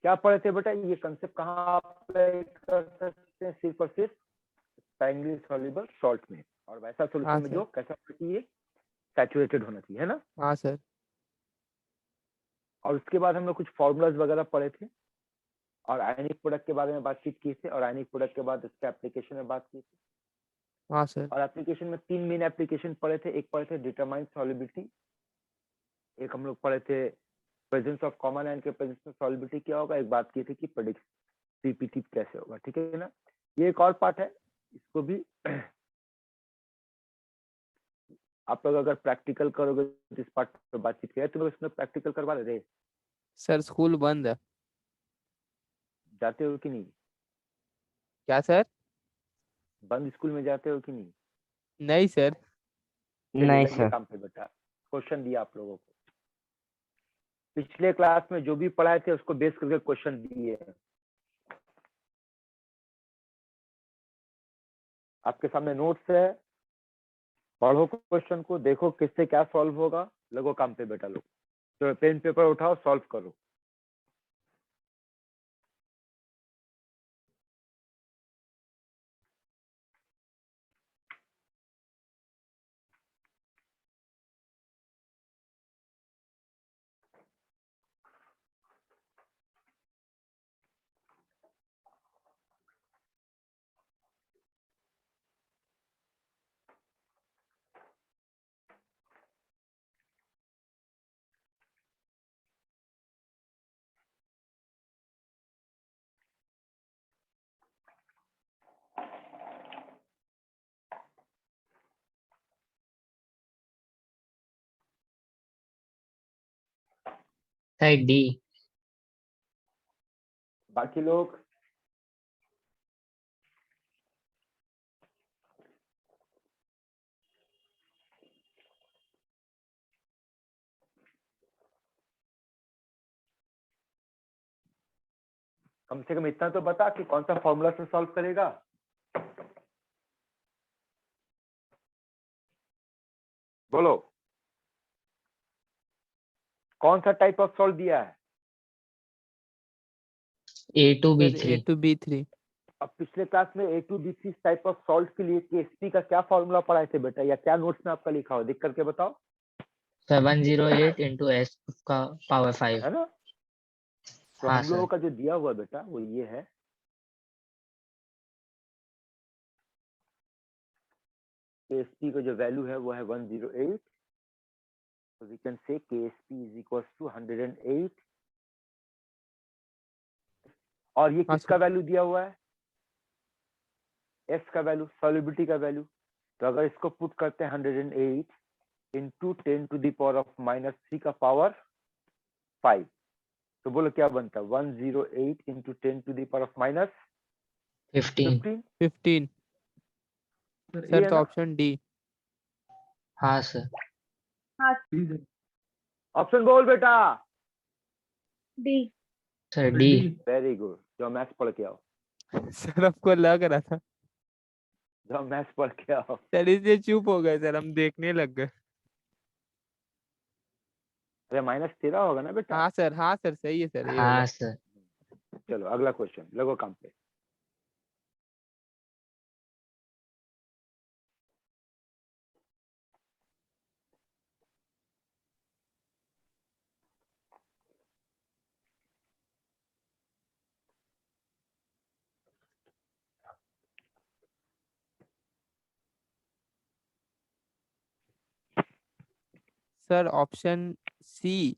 क्या पढ़े थे बेटा, ये कंसेप्ट कहाँ अप्लाई कर सकते हैं? सिर्फ और सिर्फ स्पैंगली सॉल्युबल सॉल्ट में, और वैसा सोल्यूशन में जो कैसा होना चाहिए, सैचुरेटेड होना चाहिए, है ना? हाँ सर। और उसके बाद हम लोग कुछ फॉर्मूलाज वगैरह पढ़े थे, और आयनिक प्रोडक्ट के बारे में बातचीत की थी, और आयनिक प्रोडक्ट के बाद इसके एप्लीकेशन में बात की थी। हाँ सर। और एप्लीकेशन में 3 मेन एप्लीकेशन पढ़े थे। एक पढ़े थे डिटरमाइन सॉल्युबिलिटी, एक हम लोग पढ़े थे प्रेजेंस ऑफ कॉमन आयन के प्रेजेंस में सॉल्युबिलिटी क्या होगा, एक बात की थी कि प्रिडिक्टिव कैसे होगा, ठीक है ना? ये एक और पार्ट है, इसको भी आप लोग अगर प्रैक्टिकल करोगे तो इस पार्ट पर बातचीत करें। तुम लोग इसमें प्रैक्टिकल करवा रहे सर स्कूल बंद है। जाते हो कि नहीं? क्या सर? बंद स्कूल में जाते हो कि नहीं? नहीं सर। चलिए नहीं लगिए सर। काम पे बेटा। क्वेश्चन दिया आप लोगों को, पिछले क्लास में जो भी पढ़ाए थे उसको बेस करके क्वेश्चन दिए हैं। आपके सामने नोट्स है, पढ़ो क्वेश्चन को, देखो किससे क्या सॉल्व होगा, लगो काम पे बेटा लोग। तो पेन पेपर उठाओ, सॉल्व करो। Side D. बाकी लोग कम से कम इतना तो बता कि कौन सा फॉर्मूला से सॉल्व करेगा। बोलो, कौन सा टाइप ऑफ सॉल्व दिया है? A2B3। A2B3। अब पिछले क्लास में A2B3 टाइप ऑफ सॉल्ट के लिए KSP का क्या फॉर्मूला पढ़ाए थे बेटा, या क्या नोट्स में आपका लिखा हो, देख करके बताओ। 708 into S का पावर 5। है ना? तो हाँ हम लोगों सर। का जो दिया हुआ बेटा वो ये है, KSP का जो वैल्यू है वो है 108। so we can say KSP is equals to 108। और ये हाँ किसका सर। वैल्यू दिया हुआ है? S का वैल्यू, सॉल्युबिलिटी का वैल्यू। तो अगर इसको पुट करते हैं 108 into 10 to the power of -3 का पावर 5, तो बोलो क्या बनता है? 108 into 10 to the power of -15। 15। 15। ये सर है तो ना? Option D. हाँ सर। ऑप्शन बोल बेटा। D. Sir D. Very good, जो मैथ्स पढ़ के आओ, सर हमको लग रहा था। जो मैथ्स पढ़ के आओ। सर इसलिए चुप हो गए सर, हम देखने लग गए। अरे -13 होगा ना बेटा। हाँ सर, हाँ सर, सही है सर, ये होगा। हाँ सर। चलो अगला क्वेश्चन, लगो काम पे। Sir option C.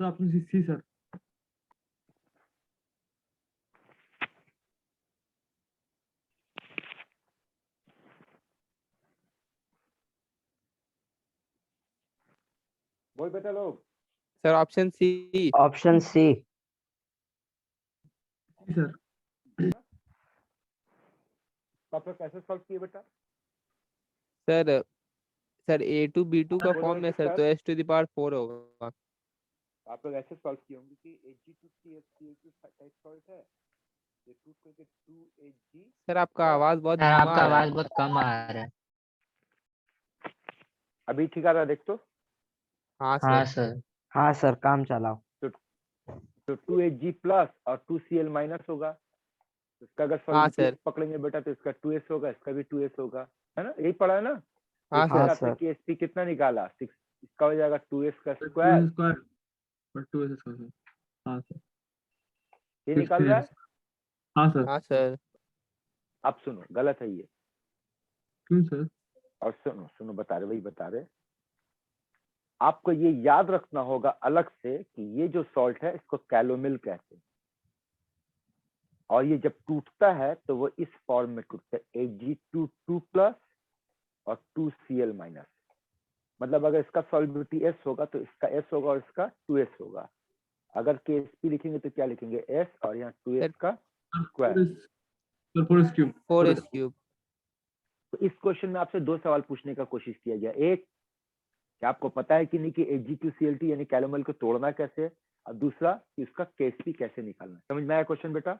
Sir option C sir. बोल बेटा लोग। Sir option C. Option C. Sir तो आप लोग कैसे सॉल्व किए बेटा? सर सर A2B2 का बोलो फॉर्म है रंजित सर, सर। तो S⁴ होगा। आप लोग ऐसे सॉल्व किए होंगे कि Ag2CH2 टाइप सॉल्ट है, ये 2 करके 2Ag सर आपका आवाज बहुत सर धीमा आपका आ रहा है। आवाज बहुत कम आ रहा है। अभी ठीक आ रहा है, देख तो। हाँ हाँ सर। सर। हाँ सर, काम चलाओ। तो 2Ag प्लस और 2Cl माइनस होगा, तो इसका अगर हाँ सॉल्युबिलिटी सर। पकड़ेंगे बेटा तो इसका 2s होगा, इसका भी 2s होगा, है ना, यही पढ़ा है ना। तो हाँ इस सर। हिसाब से सर। KSP कितना निकाला, 6, इसका हो जाएगा 2s का 2 स्क्वायर, स्क्वायर और 2 स्क्वायर सर। हाँ सर। ये 6 निकाल रहा है। हाँ सर। हाँ सर। अब सुनो, गलत है ये, क्यों सर? और सुनो सुनो बता रहे, वही बता रहे, आपको ये याद रखना होगा अलग से कि ये जो सॉल्ट है इसको कैलोमिल कहते हैं, और ये जब टूटता है तो वो इस फॉर्म में टूटता है, Ag2 प्लस और 2Cl माइनस। मतलब अगर इसका सॉल्युबिलिटी S होगा तो इसका S होगा और इसका 2S होगा। अगर KSP लिखेंगे तो क्या लिखेंगे, S और यहाँ 2S सर का square. Sir 4s cube. 4s3। तो इस क्वेश्चन में आपसे 2 सवाल पूछने का कोशिश किया गया, एक कि आपको पता है कि नहीं कि Ag2Cl यानी कैलोमल को तोड़ना कैसे है, और दूसरा कि उसका KSP कैसे निकालना है। समझ में आया क्वेश्चन बेटा?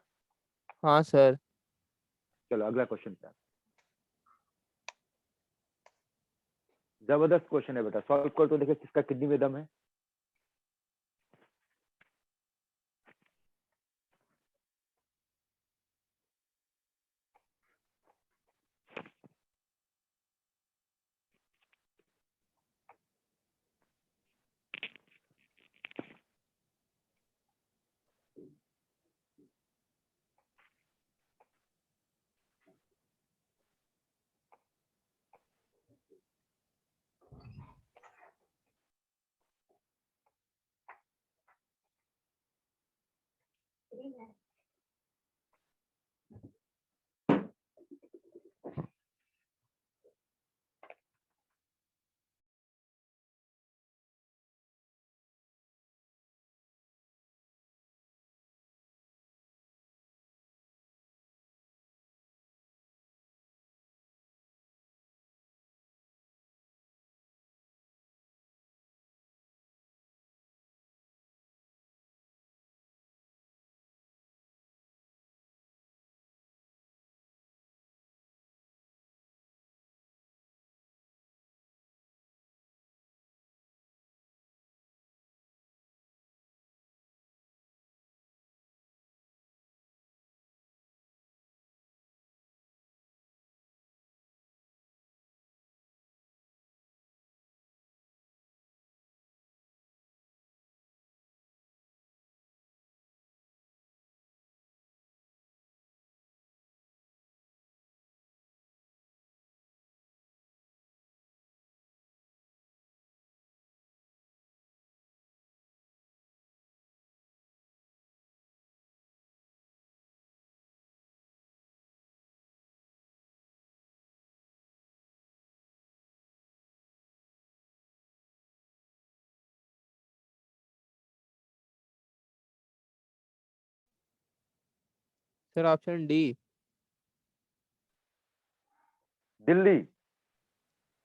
हाँ सर। चलो अगला क्वेश्चन पे। जबरदस्त क्वेश्चन है बेटा, सॉल्व कर तो देखिए किसका किडनी में दम है। Sir option D. दिल्ली।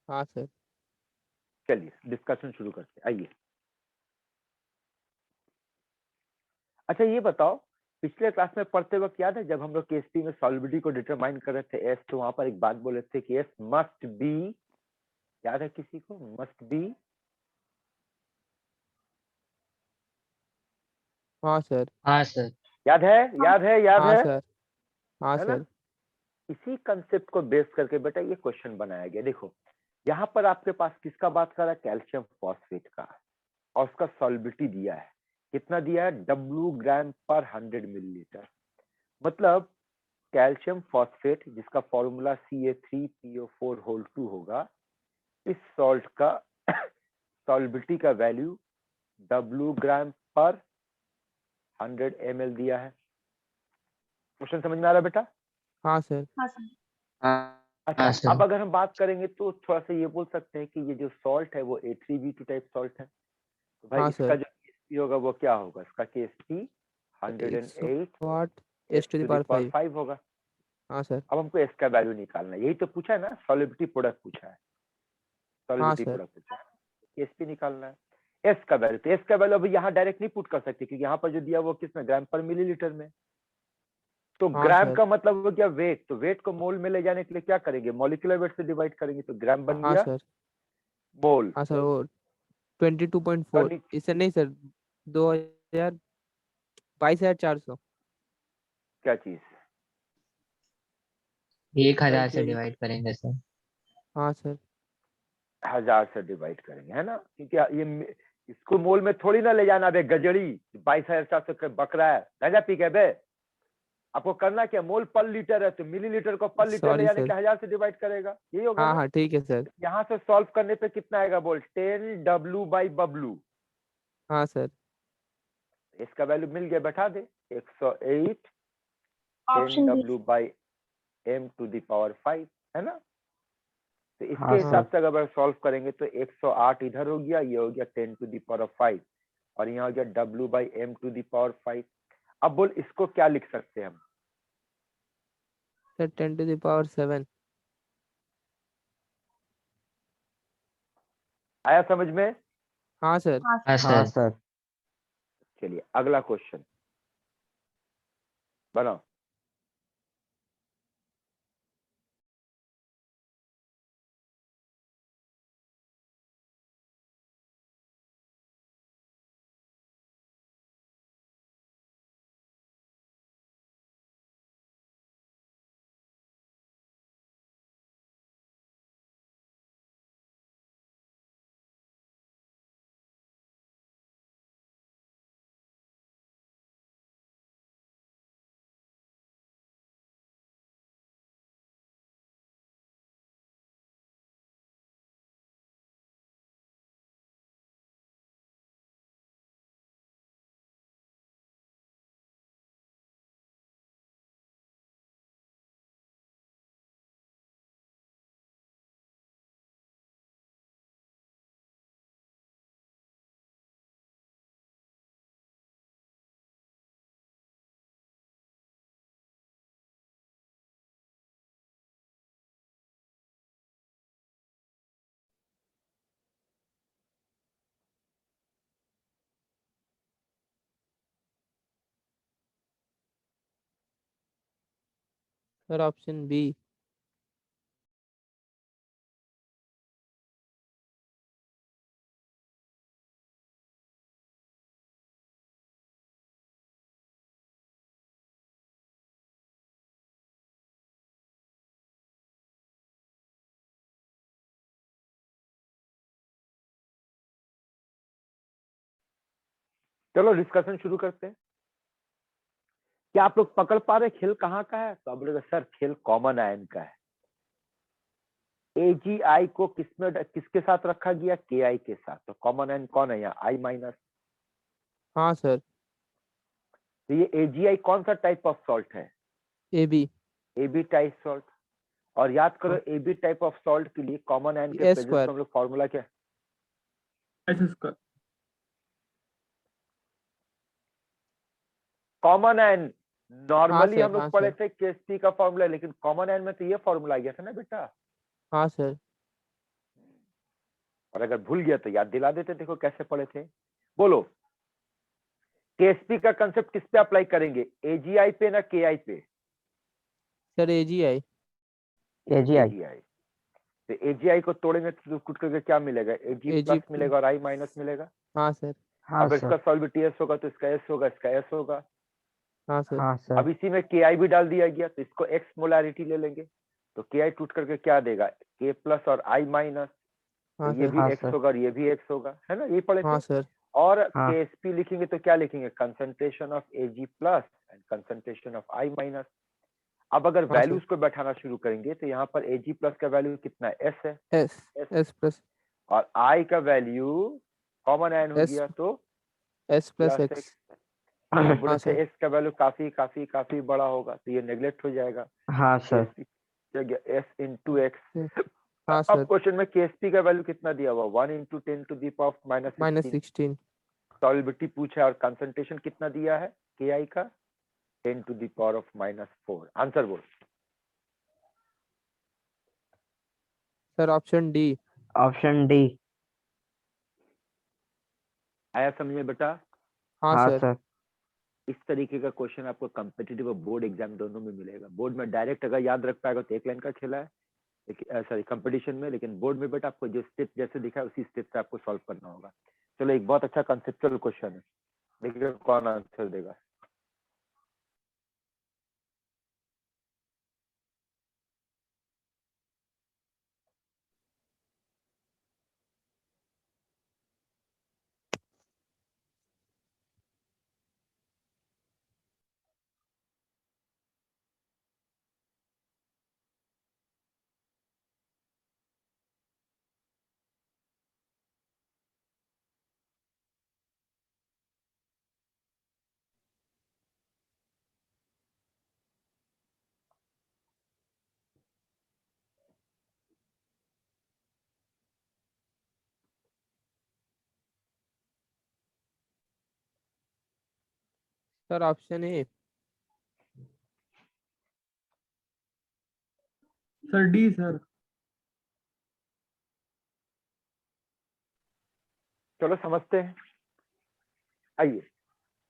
हाँ सर। चलिए डिस्कशन शुरू करते हैं, आइए। अच्छा ये बताओ, पिछले क्लास में पढ़ते वक्त याद है जब हम लोग KSP में सॉल्युबिलिटी को डिटरमाइन कर रहे थे S, तो वहां पर एक बात बोले थे कि S मस्ट बी, याद है किसी को, मस्ट बी, हाँ सर। हाँ सर। याद है, याद है, याद हाँ है सर। हाँ है ना। सर। इसी कंसेप्ट को बेस करके बेटा ये क्वेश्चन बनाया गया। देखो यहाँ पर आपके पास किसका बात कर रहा है, कैल्शियम फॉस्फेट का, और उसका सॉल्युबिलिटी दिया है, कितना दिया है, W ग्राम पर 100 मिलीलीटर। मतलब कैल्शियम फॉस्फेट जिसका फॉर्मूला Ca3PO4 होल 2 होगा, इस सॉल्ट का सॉल्युबिलिटी का वैल्यू W ग्राम पर 100 ml दिया है। क्वेश्चन समझ में आ रहा है बेटा? हाँ सर। हाँ सर। अच्छा हाँ सर। अब अगर हम बात करेंगे तो थोड़ा सा ये बोल सकते हैं कि ये जो सॉल्ट है वो A3B2 टाइप सॉल्ट है, तो भाई हाँ इसका सर। जो KSP होगा वो क्या होगा, इसका KSP 108 108 S⁵ S⁵ 5 होगा। हाँ सर। अब हमको S का वैल्यू निकालना है, यही तो पूछा है ना, सॉल्युबिलिटी प्रोडक्ट पूछा है। Solubility sir. प्रोडक्ट होता है, केएसपी निकालना है। एस का वैल्यू, तो एस का वैल्यू अभी यहाँ डायरेक्ट नहीं पुट कर सकते क्योंकि यहाँ पर जो दिया वो किसमें, ग्राम पर मिलीलीटर में। तो हाँ ग्राम सर। का मतलब हो गया वेट, तो वेट को मोल में ले जाने के लिए क्या करेंगे, मॉलिक्यूलर वेट से डिवाइड करेंगे, तो ग्राम बन हाँ गया सर। मोल। हाँ सर, वो 22.4 और नी- इससे नहीं सर, 22,400। क्या चीज, 1000 से डिवाइड करेंगे सर। हाँ सर। 1000 से डिवाइड करेंगे, है ना, क्योंकि इसको मोल में थोड़ी ना ले जाना, बे गजड़ी 22,400 का बकरा है, गांजा पी के बे। आपको करना क्या, मोल पर लीटर है तो मिलीलीटर को पर लीटर ले सॉरी जाने सर। के 1000 से डिवाइड करेगा, यही होगा हाँ ना। हाँ ठीक है सर। यहाँ से सॉल्व करने पे कितना आएगा बोल, 10 W बाई बबलू। हाँ सर। इसका वैल्यू मिल गया, बैठा दे 108 10 option B. W by m to the power 5, है ना। तो इसके हाँ हिसाब सर। से अगर सॉल्व करेंगे तो 108 इधर हो गया, ये हो गया 10 टू द पावर 5, और यहाँ हो गया W by m to the power 5। अब बोल इसको क्या लिख सकते हैं हम, सर 10⁻7। आया समझ में। हाँ सर। हाँ हाँ सर। सर। चलिए अगला क्वेश्चन बनाओ। Sir option B. चलो डिस्कशन शुरू करते हैं। क्या आप लोग पकड़ पा रहे खेल कहाँ का है, तो आप बोलेगा सर खेल कॉमन आयन का है। AgI को किसके साथ रखा गया, Ki के साथ, तो कॉमन आयन कौन है यहाँ, I माइनस। हाँ सर। तो ये AgI कौन सा टाइप ऑफ सॉल्ट है, AB। AB type salt. और याद करो AB टाइप ऑफ सॉल्ट के लिए कॉमन आयन के S प्रेजेंस स्क्वायर। में हम लोग फॉर्मूला क्या, ऐसे इसका कॉमन आयन हाँ नॉर्मली सर। हम हाँ लोग पढ़े सर। थे केएसपी का फॉर्मूला, लेकिन कॉमन आयन में तो ये फॉर्मूला आ गया था ना बेटा। हाँ सर। और अगर भूल गया तो याद दिला देते, देखो कैसे पढ़े थे। बोलो केएसपी का कंसेप्ट किस पे अप्लाई करेंगे, AgI पे ना KI पे, सर AgI। AgI। AgI। तो AgI को तोड़ेंगे तो कुछ करके क्या मिलेगा, Ag Ag प्लस मिलेगा और I माइनस मिलेगा। हाँ सर। हाँ अब सर। इसका सॉल्विटी S होगा तो इसका S होगा, इसका S होगा। हाँ सर। हाँ सर। अब इसी में KI भी डाल दिया गया तो इसको X मोलारिटी ले लेंगे, तो KI टूट करके क्या देगा, K प्लस और I माइनस। तो हाँ ये सर। भी हाँ X सर। होगा और ये भी X होगा, है ना, ये पढ़े हाँ थे। सर। और हाँ। KSP लिखेंगे तो क्या लिखेंगे, concentration of Ag plus and concentration of I minus. अब अगर हाँ सर। वैल्यूज को बैठाना शुरू करेंगे तो यहाँ पर Ag प्लस का वैल्यू कितना है, S है, S। S। S plus. और I का वैल्यू कॉमन आयन हो S। गया तो S plus plus X। X। हम बोले हाँ थे सर। X का वैल्यू काफी काफी काफी बड़ा होगा तो ये नेग्लेक्ट हो जाएगा, हाँ सर। KSP क्या गया, S इंटू एक्स। हाँ अब सर। क्वेश्चन में KSP का वैल्यू कितना दिया हुआ, 1 into 10 to the power minus -16। Solubility पूछा है और कंसंट्रेशन कितना दिया है KI का, 10 to the power of -4। Answer बोल। Sir option D. Option D. आया समझ में बेटा? हाँ हाँ सर। सर। इस तरीके का क्वेश्चन आपको कम्पिटिटिव और बोर्ड एग्जाम दोनों में मिलेगा। बोर्ड में डायरेक्ट अगर याद रख पाएगा तो एक लाइन का खेला है, सॉरी कंपटीशन में, लेकिन बोर्ड में बेटा आपको जो स्टेप जैसे दिखा है उसी स्टेप से आपको सॉल्व करना होगा। चलो एक बहुत अच्छा कंसेप्चुअल क्वेश्चन है, देखिए कौन आंसर देगा। Sir option A. Sir D sir. चलो समझते हैं, आइए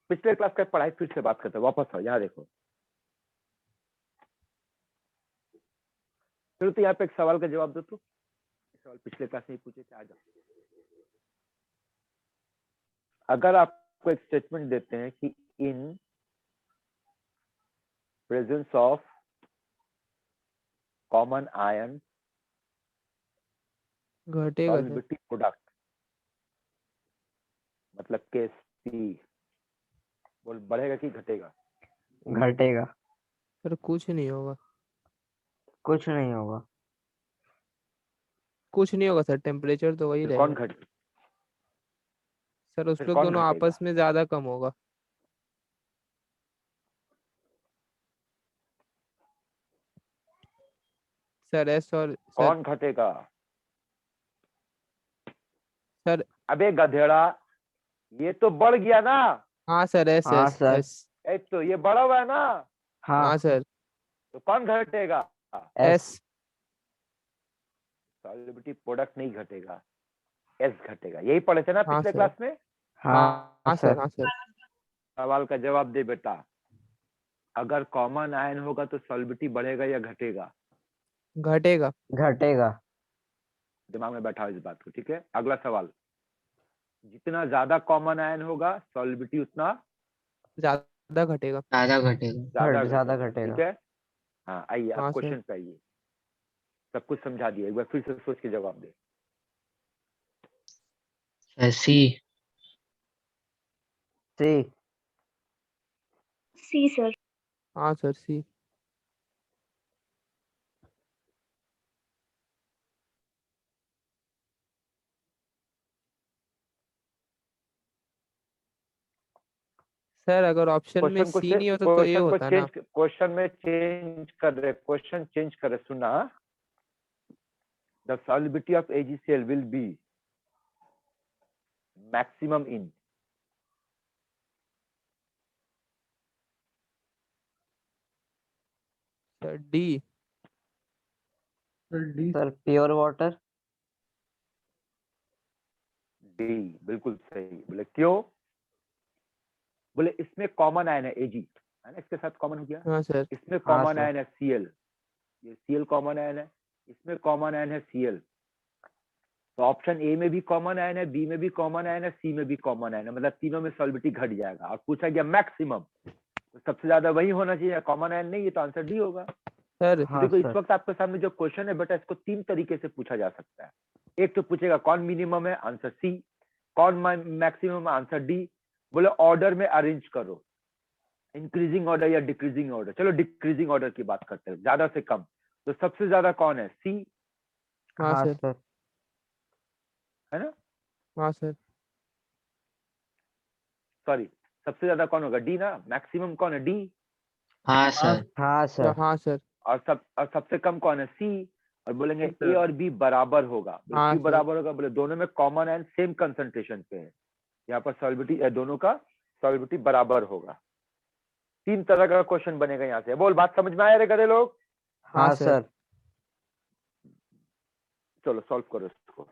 पिछले क्लास का पढ़ाई फिर से बात करते हैं, वापस आओ यहाँ देखो। फिर तो यहाँ पे एक सवाल का जवाब दो। तो सवाल पिछले क्लास में ही पूछे थे, आ जाओ। अगर आपको एक स्टेटमेंट देते हैं कि in presence of common ion घटेगा सर। सॉल्युबिलिटी प्रोडक्ट, मतलब केस पी, बोल बढ़ेगा कि घटेगा? घटेगा। सर कुछ नहीं होगा। कुछ नहीं होगा। कुछ नहीं होगा सर, टेम्परेचर तो वही फिर कौन रहेगा। घट सर उस फिर लोग कौन दोनों घटेगा? आपस में ज्यादा कम होगा। सर एस और सर कौन घटेगा? सर अबे गधेड़ा, ये तो बढ़ गया ना। हाँ सर एस हाँ एस सर। एस। एक तो ये बढ़ा हुआ है ना, हाँ हाँ सर तो कौन घटेगा? एस। एस। सॉल्युबिलिटी प्रोडक्ट नहीं घटेगा, एस घटेगा। यही पढ़े थे ना हाँ पिछले सर। क्लास में? हाँ हाँ सर। सर। हाँ सर। सवाल का जवाब दे बेटा। अगर कॉमन आयन होगा तो सॉल्युबिलिटी बढ़ेगा या घटेगा? घटेगा। घटेगा। दिमाग में बैठाओ इस बात को, ठीक है। अगला सवाल, जितना ज्यादा कॉमन आयन होगा सॉल्युबिलिटी उतना ज्यादा घटेगा। ज्यादा घटेगा। ज्यादा ज्यादा घटेगा, घटेगा। ठीक है। हाँ आइए अब हाँ सर। क्वेश्चन पे आइए। सब कुछ समझा दिया, एक बार फिर से सोच के जवाब दे। सर सी। सी। सी सर। हाँ सर सी। सर अगर ऑप्शन में सी नहीं होता तो ये होता ना। क्वेश्चन में चेंज कर रहे, क्वेश्चन चेंज कर रहे, सुना। The solubility of AgCl will be maximum in, sir D. Sir D. Sir pure water. D बिल्कुल सही। बोले क्यों? बोले इसमें कॉमन आयन है Ag, है ना, इसके साथ कॉमन हो गया। हाँ सर। इसमें हाँ कॉमन सर। आयन है Cl, ये Cl कॉमन आयन है, इसमें कॉमन आयन है Cl। तो ऑप्शन ए में भी कॉमन आयन है, बी में भी कॉमन आयन है, सी में भी कॉमन आयन है, मतलब तीनों में सॉल्युबिलिटी घट जाएगा। और पूछा गया मैक्सिमम, तो सबसे ज्यादा वही होना चाहिए, कॉमन आयन नहीं, ये तो आंसर डी होगा। सर हाँ देखो इस सर। वक्त आपके सामने जो क्वेश्चन है बेटा, इसको तीन तरीके से पूछा जा सकता है। एक तो पूछेगा कौन मिनिमम है, आंसर सी। कौन मैक्सिमम, आंसर डी। बोले ऑर्डर में अरेंज करो, इंक्रीजिंग ऑर्डर या डिक्रीजिंग ऑर्डर। चलो डिक्रीजिंग ऑर्डर की बात करते हैं, ज्यादा से कम। तो सबसे ज्यादा कौन है? सी, हाँ हाँ सर। सर। है ना, हाँ सर। सॉरी, सबसे ज्यादा कौन होगा? डी ना। मैक्सिमम कौन है? डी। हाँ सर। हाँ सर। हाँ सर। और सबसे कम कौन है? सी। और बोलेंगे सर। ए और बी बराबर होगा। बोले हाँ क्यों सर। बराबर होगा? बोले दोनों में कॉमन एंड सेम कंसंट्रेशन पे है, यहाँ पर सॉल्युबिलिटी दोनों का सॉल्युबिलिटी बराबर होगा। तीन तरह का क्वेश्चन बनेगा यहाँ से। बोल बात समझ में आया रे गधे लोग? हाँ हाँ सर। सर। चलो सॉल्व करो इसको।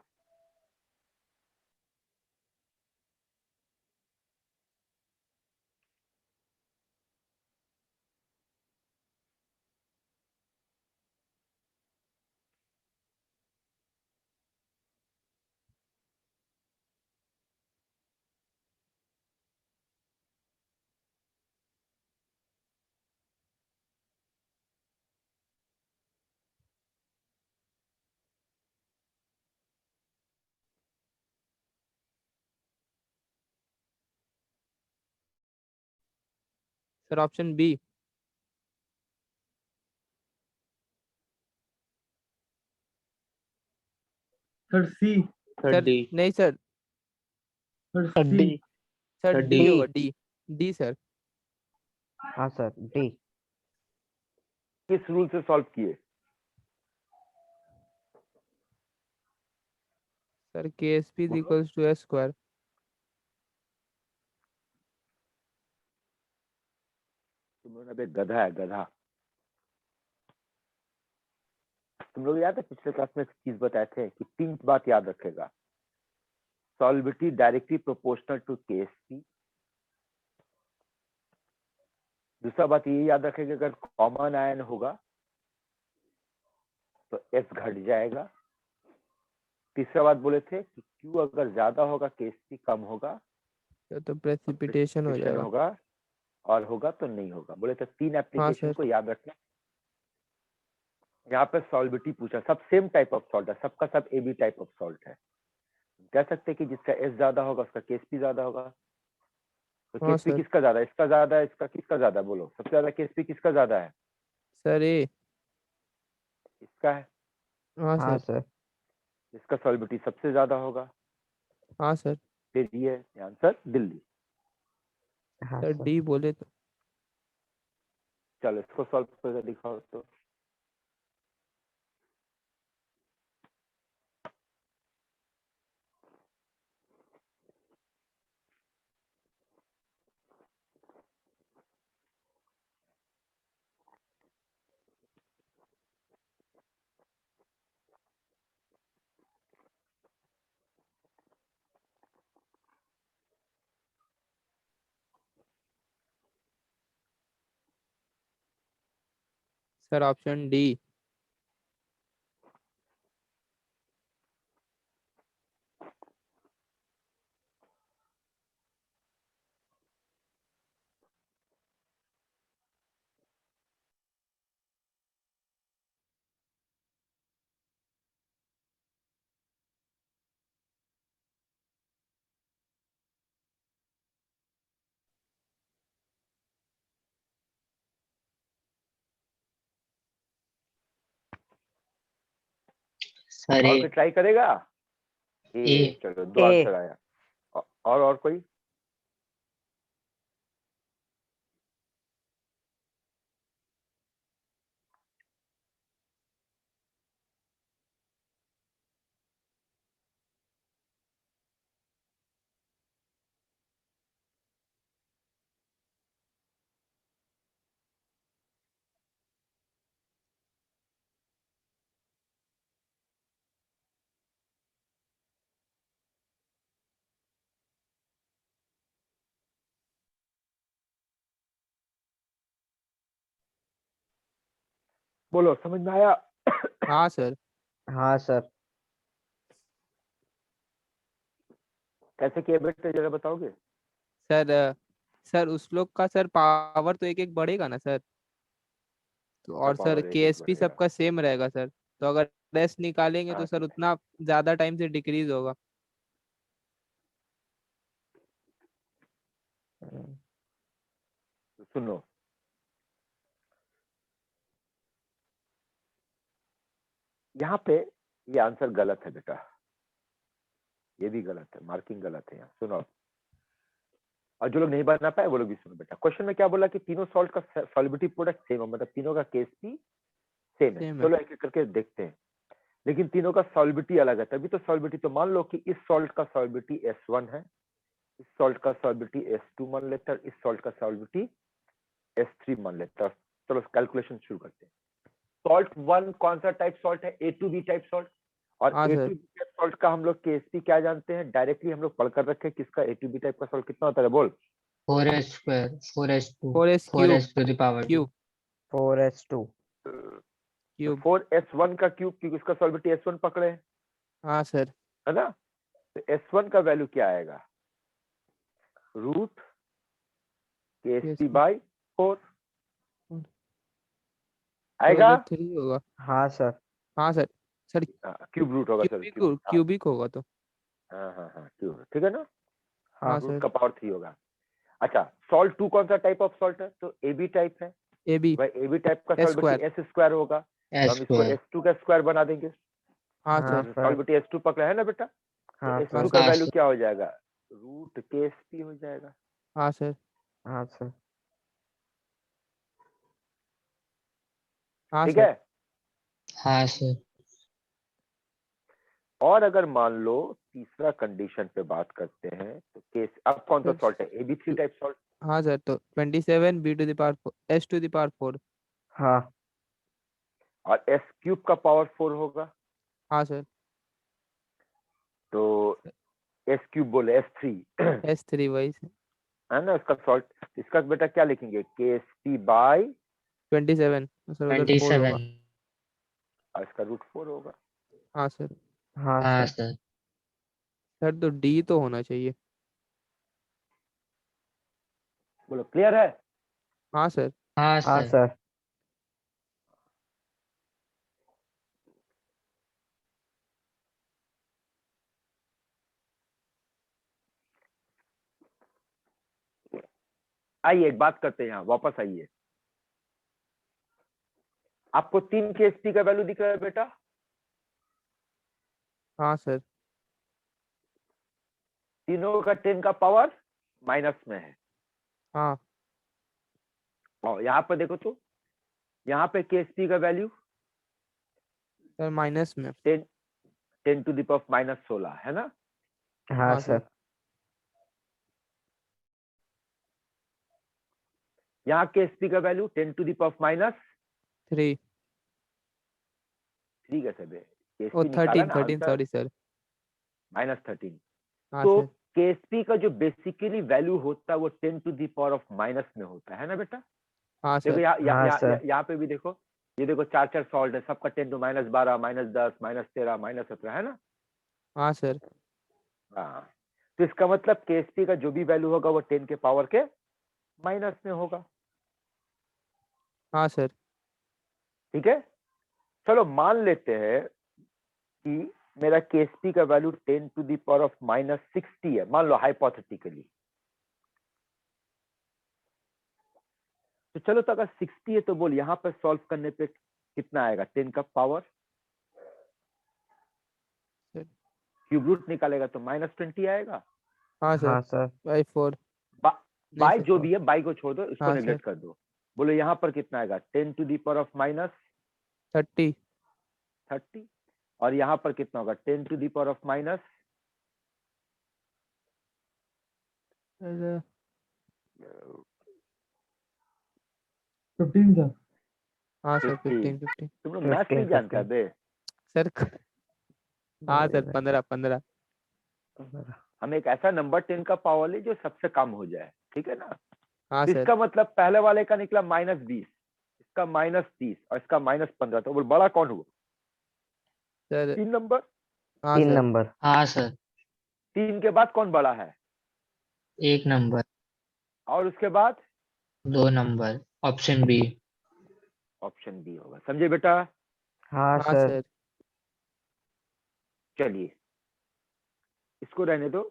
Sir option B. Sir C. Sir D. नहीं sir, sir sir C. D. Sir sir D D. होगा, डी। D sir. हाँ सर डी। किस रूल से सॉल्व किए? सर के एस पी बोलो। Equals to S square. तुम लोग अबे गधा है गधा। तुम लोग याद है पिछले क्लास में एक चीज बताए थे कि 3 बात याद रखेगा। सॉल्विटी डायरेक्टली प्रोपोर्शनल टू केएसपी। दूसरा बात ये याद रखेगा अगर कॉमन आयन होगा तो एस घट जाएगा। तीसरा बात बोले थे कि क्यू अगर ज्यादा होगा केएसपी कम होगा तो प्रेसिपिटेशन हो precipitation जाएगा। होगा, और होगा तो नहीं होगा। बोले तो 3 एप्लीकेशन सर। को याद रखना। यहाँ पे सॉल्विटी पूछा, सब सेम टाइप ऑफ सॉल्ट है, सबका सब A B type of salt है। कह सकते हैं कि जिसका एस ज्यादा होगा उसका केएसपी ज्यादा होगा। तो हाँ केएसपी सर। किसका ज्यादा है? इसका ज्यादा है, इसका किसका ज्यादा है? बोलो सबसे ज्यादा केएसपी किसका ज्यादा है? सर ए। इसका है। हाँ हाँ सर। सर। इसका सॉल्विटी सबसे ज्यादा होगा। हाँ सर। फिर ये आंसर दिल्ली। हाँ सर सर। डी बोले तो। चलो इसको सॉल्व करके दिखाओ तो। Sir option D. सर और ए। कोई ट्राई करेगा? ए। चलो 2 ए। आंसर आया। और कोई? बोलो समझ में आया? हाँ सर। हाँ सर। कैसे किया बेटे जरा बताओगे? सर सर उस लोग का सर पावर तो एक एक बढ़ेगा ना सर। तो सबका और सर पावर एक के एक एस पी बढ़ेगा। सबका सेम रहेगा सर। तो अगर रेस्ट निकालेंगे तो सर अच्छा, उतना ज्यादा टाइम से डिक्रीज होगा। तो सुनो, यहाँ पे ये आंसर गलत है बेटा। ये भी गलत है, मार्किंग गलत है यहाँ। सुनो, और जो लोग नहीं बना पाए वो लोग भी सुनो बेटा। क्वेश्चन में क्या बोला कि तीनों सॉल्ट का सॉल्युबिलिटी प्रोडक्ट सेम है, मतलब तीनों का केएसपी सेम है। सेम है। चलो एक एक करके देखते हैं। लेकिन तीनों का सॉल्युबिलिटी अलग है, तभी तो सॉल्युबिलिटी। तो मान लो कि इस सॉल्ट का सॉल्युबिलिटी S1 है, इस सॉल्ट का सॉल्युबिलिटी S2 मान लेते हैं, इस सॉल्ट का सॉल्युबिलिटी S3 मान लेते हैं। चलो कैलकुलेशन शुरू करते हैं। सॉल्ट 1 कौन सा टाइप सॉल्ट है? A2B type salt. और हाँ A sir two B type salt का हम लोग केएसपी क्या जानते हैं, डायरेक्टली हम लोग पढ़ कर रखे हैं, किसका ए टू बी टाइप का सॉल्ट कितना होता है बोल। 4s square 4s2 4s 4s to the power 2 cube 4s2 cube 4s1 का क्यूब, क्योंकि उसका सॉल्बिलिटी s1 पकड़े हैं, हाँ सर है ना। तो s1 का वैल्यू क्या आएगा, रूट केएसपी KSP बाई 4 तो आएगा। 3 होगा। हाँ सर हाँ सर सर क्यूब रूट होगा, सर क्यूब। क्यूबिक होगा तो। हाँ क्यूब, ठीक है ना। हाँ रूट सर का पावर 3 होगा। अच्छा, सॉल्ट 2 कौन सा टाइप ऑफ सॉल्ट है, तो एबी टाइप है AB भाई। एबी टाइप का S सॉल्बिलिटी एस स्क्वायर होगा, तो s हम इसको square S2 का स्क्वायर बना देंगे। हाँ हाँ सर सर सॉल्बिलिटी S2 पकड़ा है ना बेटा, तो हाँ S2 सर का हाँ वैल्यू सर क्या हो जाएगा, रूट केएसपी हो जाएगा। हाँ सर हाँ सर हाँ ठीक सर है। हाँ सर और अगर मान लो तीसरा कंडीशन पे बात करते हैं, तो केस अब कौन सा सर सॉल्ट है, AB3 टाइप सॉल्ट। हाँ सर तो 27 B to the power 4 S to the power 4। हाँ और S क्यूब का पावर 4 होगा, हाँ सर तो S क्यूब बोले S3 S3 वही से है ना उसका सॉल्ट। इसका बेटा क्या लिखेंगे, KSP बाई, 27 सर उधर 4 होगा। 27 इसका रूट 4 होगा। हाँ सर हाँ हाँ सर सर सर तो D तो होना चाहिए। बोलो क्लियर है। हाँ सर हाँ हाँ सर सर आइए एक बात करते हैं, यहाँ वापस आइए। आपको 3 KSP का वैल्यू दिख रहा है बेटा, हाँ सर तीनों का 10 का पावर माइनस में है। हाँ और यहाँ पर देखो तो, यहाँ पे KSP का वैल्यू सर माइनस में। 10 टू द पावर माइनस 16 है ना। हाँ हाँ सर सर यहाँ KSP का value 10 to the power minus 3 3 कैसे बे, ओ KSP निकाला 13 ना 13 आंसर, सॉरी सर। माइनस 13। हाँ तो सर KSP का जो बेसिकली वैल्यू होता है वो 10 to the power of minus में होता है ना बेटा। हाँ देखो सर हाँ सर यहाँ पे भी देखो, ये देखो 4 सॉल्ट है, सबका 10 to minus 12 minus 10 minus 13 minus 17 है ना। हाँ सर हाँ, तो इसका मतलब KSP का जो भी वैल्यू होगा वो 10 के पावर के माइनस में होगा। हाँ सर ठीक है, चलो मान लेते हैं कि मेरा KSP का value 10 to the power of minus 60 है, मान लो हाइपोथेटिकली। तो चलो, तो अगर 60 है तो बोल यहाँ पर सॉल्व करने पे कितना आएगा, 10 का पावर सर क्यूब रूट निकालेगा तो माइनस 20 आएगा। हाँ सर हाँ सर बाई 4 बा, नहीं बाय सर जो भी है, बाय को छोड़ दो, इसको हाँ नेग्लेक्ट सर कर दो। बोलो यहाँ पर कितना आएगा, 10 to the power of minus 30 30, और यहाँ पर कितना होगा, 10 to the power of minus sir 15 sir हाँ सर 15। 15 तुम लोग मैथ्स नहीं 15 जानता बे। सर हाँ सर 15 हम एक ऐसा नंबर 10 का पावर ले जो सबसे कम हो जाए, ठीक है ना। हाँ तो सर इसका मतलब पहले वाले का निकला -20, इसका -30 और इसका -15, तो वो बड़ा कौन हुआ, सर 3 नंबर। हाँ 3 सर नंबर हाँ सर 3 के बाद कौन बड़ा है, 1 नंबर और उसके बाद 2 number option B option B होगा, समझे बेटा। हाँ हाँ सर सर चलिए इसको रहने दो,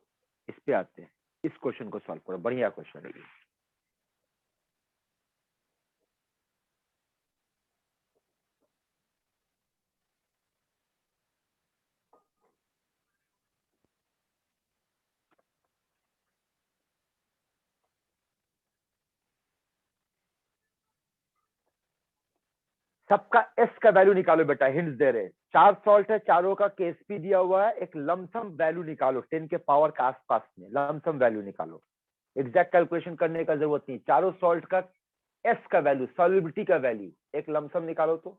इस पे आते हैं, इस क्वेश्चन को सॉल्व करो, बढ़िया क्वेश्चन है ये। सबका एस का वैल्यू निकालो बेटा, हिंट्स दे रहे हैं। 4 सॉल्ट है, चारों का केएसपी दिया हुआ है, एक लमसम वैल्यू निकालो 10 के पावर के आसपास में, लमसम वैल्यू निकालो। एग्जैक्ट कैलकुलेशन करने का जरूरत नहीं, चारों सॉल्ट का एस का वैल्यू, सॉल्युबिलिटी का वैल्यू एक लमसम निकालो तो।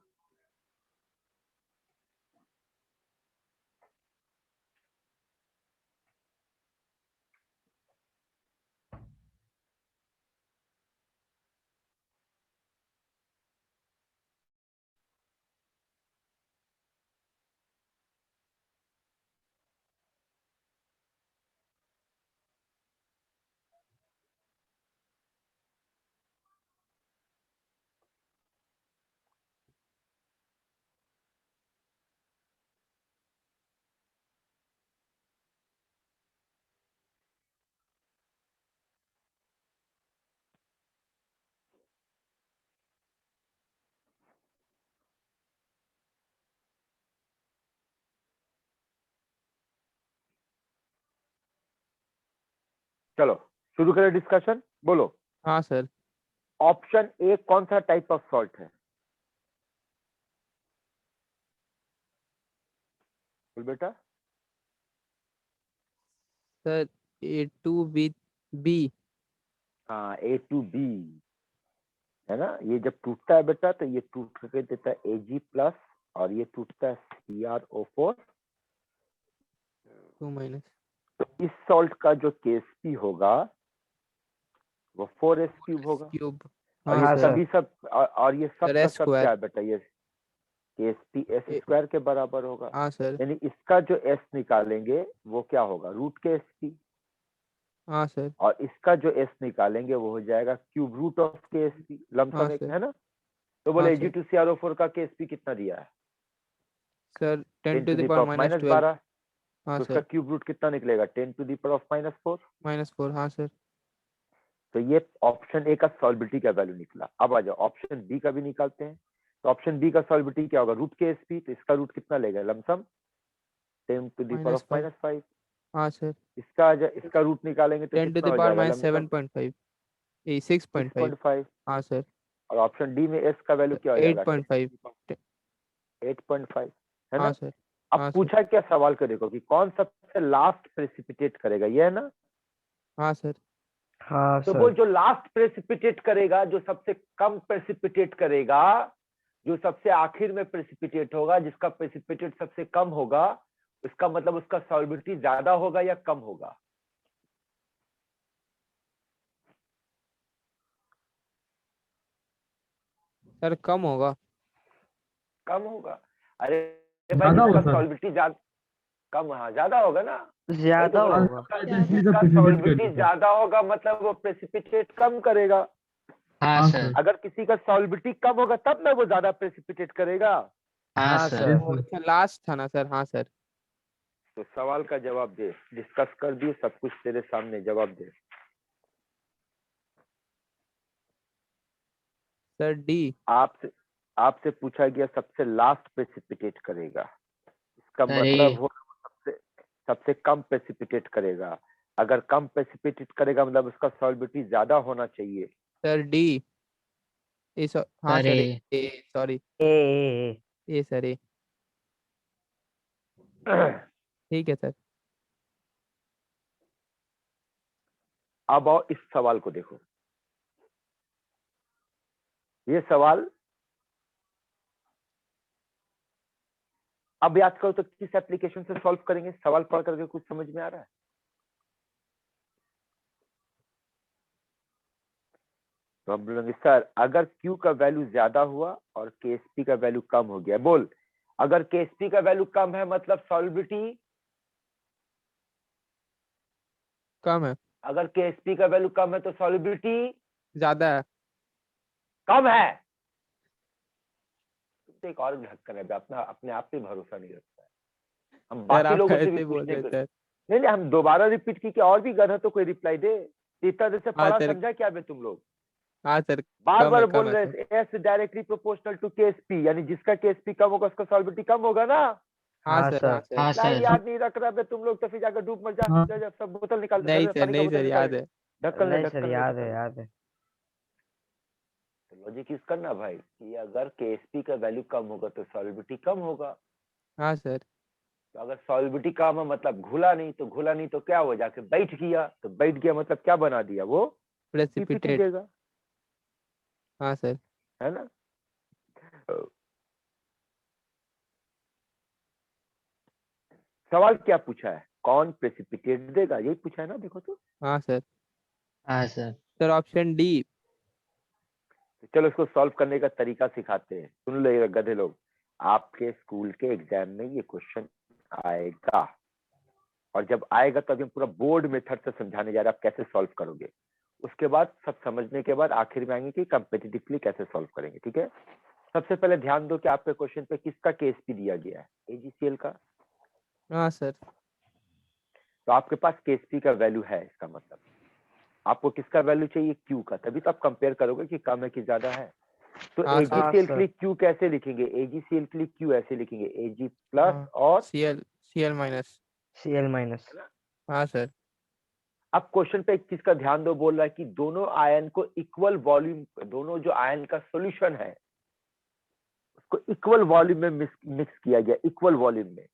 चलो शुरू करें डिस्कशन, बोलो। हाँ सर। ऑप्शन ए कौन सा टाइप ऑफ सॉल्ट है? बोल बेटा। Sir A2B। हाँ A2B है ना, ये जब टूटता है बेटा तो ये टूट करके देता है Ag+ और ये टूटता है CrO4। 2- तो इस सॉल्ट का जो KSP होगा वो 4s³ होगा। क्यूब। और हाँ ये हाँ सर। सभी सब और ये सब सर का S सब स्क्वायर। क्या है बेटा, ये KSP S² के बराबर होगा। हाँ सर। यानी इसका जो S निकालेंगे वो क्या होगा, रूट KSP। हाँ सर। और इसका जो S निकालेंगे वो हो जाएगा क्यूब रूट ऑफ KSP, हाँ लमसम एक सर। है ना। तो बोले हाँ सर। Ag2CrO4 का KSP कितना दिया है? Sir 10 10 to to the the power power -12। -12। हाँ तो उसका सर। क्यूब रूट कितना निकलेगा? 10 टू द पावर -4। -4। हाँ सर। तो ये ऑप्शन ए का सॉल्बिलिटी का वैल्यू निकला। अब आ जाओ ऑप्शन बी का भी निकालते हैं। तो ऑप्शन बी का सॉल्बिलिटी क्या होगा, रूट KSP। तो इसका रूट कितना लेगा, लमसम 10 टू द पावर -5। -5। हाँ सर। इसका रूट निकालेंगे तो 10 टू कितना द हो पावर जाएगा, लमसम -7.5। 6.5। 6.5। हाँ सर। और ऑप्शन डी में एस का वैल्यू क्या हो जाएगा, 8.5। 8.5 है हाँ ना। सर। अब हाँ सर। पूछा क्या सवाल को, देखो कि कौन सबसे लास्ट प्रेसिपिटेट करेगा, ये है ना। हाँ सर। हाँ तो सर। बोल जो लास्ट प्रेसिपिटेट करेगा, जो सबसे कम प्रेसिपिटेट करेगा, जो सबसे आखिर में प्रेसिपिटेट होगा, जिसका प्रेसिपिटेट सबसे कम होगा, उसका मतलब उसका सॉल्बिलिटी ज्यादा होगा या कम होगा? सर कम होगा। कम होगा। अरे भाई ज्यादा जिसका होगा सर। सॉल्बिलिटी ज्यादा कम, हाँ ज्यादा होगा ना। वही ज्यादा तो बोल रहा हूँ। होगा। एजेंसी से जिसका प्रेसिपिटेट सॉल्बिलिटी करेगा सर। ज्यादा होगा मतलब वो प्रेसिपिटेट कम करेगा। हाँ हाँ सर। सर। अगर किसी का सॉल्बिलिटी कम होगा तब ना वो ज्यादा प्रेसिपिटेट करेगा। हाँ हाँ सर। सर। Yes sir. अच्छा लास्ट था ना सर। हाँ सर। तो सवाल का जवाब दे, डिस्कस कर दिए सब कुछ तेरे सामने, जवाब दे। Sir D. आपसे पूछा गया सबसे लास्ट प्रेसिपिटेट करेगा, इसका सर मतलब ए। हो सबसे सबसे कम प्रेसिपिटेट करेगा। अगर कम प्रेसिपिटेट करेगा मतलब उसका सॉल्बिलिटी ज्यादा होना चाहिए। Sir D. हाँ सर सर ए। ए सॉरी। ए। ए सर ए। ठीक है सर। अब आओ इस सवाल को देखो। ये सवाल अब याद करो तो किस एप्लीकेशन से सॉल्व करेंगे, सवाल पढ़ करके कुछ समझ में आ रहा है? तो हम बोलेंगे सर अगर Q का वैल्यू ज्यादा हुआ और KSP का वैल्यू कम हो गया, बोल अगर KSP का वैल्यू कम है मतलब सॉल्बिलिटी, कम है। अगर KSP का वैल्यू कम है तो सॉल्बिलिटी ज्यादा है। कम है। तो एक और ढक्कन है, अपना अपने आप पे भरोसा नहीं रखता है। हम सर बाकी आप लोगों से भी कैसे बोल पूछने रहे के, सर। नहीं हम दोबारा रिपीट की कि और भी गन है तो कोई रिप्लाई दे। इतना देर से हाँ पढ़ा सर। समझा क्या बे तुम लोग? हाँ सर। बार कम बार है बोल सर। रहे S directly proportional to KSP, यानी जिसका KSP कम होगा उसका सॉल्बिलिटी कम होगा ना। हाँ हाँ सर। सर। हाँ सर। हाँ नहीं सर। याद नहीं रख रहा बे तुम लोग, तो फिर जाकर डूब मर जा, हाँ। जा सब बोतल निकाल दे, नहीं जा, सर पानी का नहीं बोतल सर निकाल याद दे। है। ढक्कन ले नहीं सर, ढक्कन ले याद ढक्कन है ले। याद है। तो लॉजिक यूज करना भाई कि अगर KSP का वैल्यू कम होगा तो सॉल्बिलिटी कम होगा। हाँ सर। तो अगर सॉल्बिलिटी कम है मतलब घुला नहीं, तो घुला नहीं तो क्या हो, जाके बैठ गया, तो बैठ गया मतलब क्या बना दिया, वो PPT प्रेसिपिटेट। देगा, हाँ सर। है ना। सवाल क्या पूछा है, कौन प्रेसिपिटेट देगा, यही पूछा है ना, देखो तो। हाँ सर। हाँ सर। Sir option D. तो चलो इसको सॉल्व करने का तरीका सिखाते हैं, सुन लो ये गधे लोग। आपके स्कूल के एग्जाम में ये क्वेश्चन आएगा, और जब आएगा तो अभी हम पूरा बोर्ड मेथड से समझाने जा रहे हैं आप कैसे सॉल्व करोगे। उसके बाद सब समझने के बाद आखिर में आएंगे कि कम्पिटिटिवली कैसे सॉल्व करेंगे, ठीक है। सबसे पहले ध्यान दो कि आपके क्वेश्चन पे किसका KSP दिया गया है, AGCL का। हाँ सर। तो आपके पास KSP का वैल्यू है, इसका मतलब आपको किसका वैल्यू चाहिए, Q का, तभी तो आप कंपेयर करोगे कि कम है कि ज्यादा है। तो हाँ सर। AGCL के लिए Q कैसे लिखेंगे, AGCL के लिए Q ऐसे लिखेंगे, Ag+ हाँ। और CL माइनस। CL minus. हाँ सर। अब क्वेश्चन पे एक चीज का ध्यान दो, बोल रहा है कि दोनों आयन को इक्वल वॉल्यूम, दोनों जो आयन का सॉल्यूशन है उसको इक्वल वॉल्यूम में मिक्स किया गया, इक्वल वॉल्यूम में।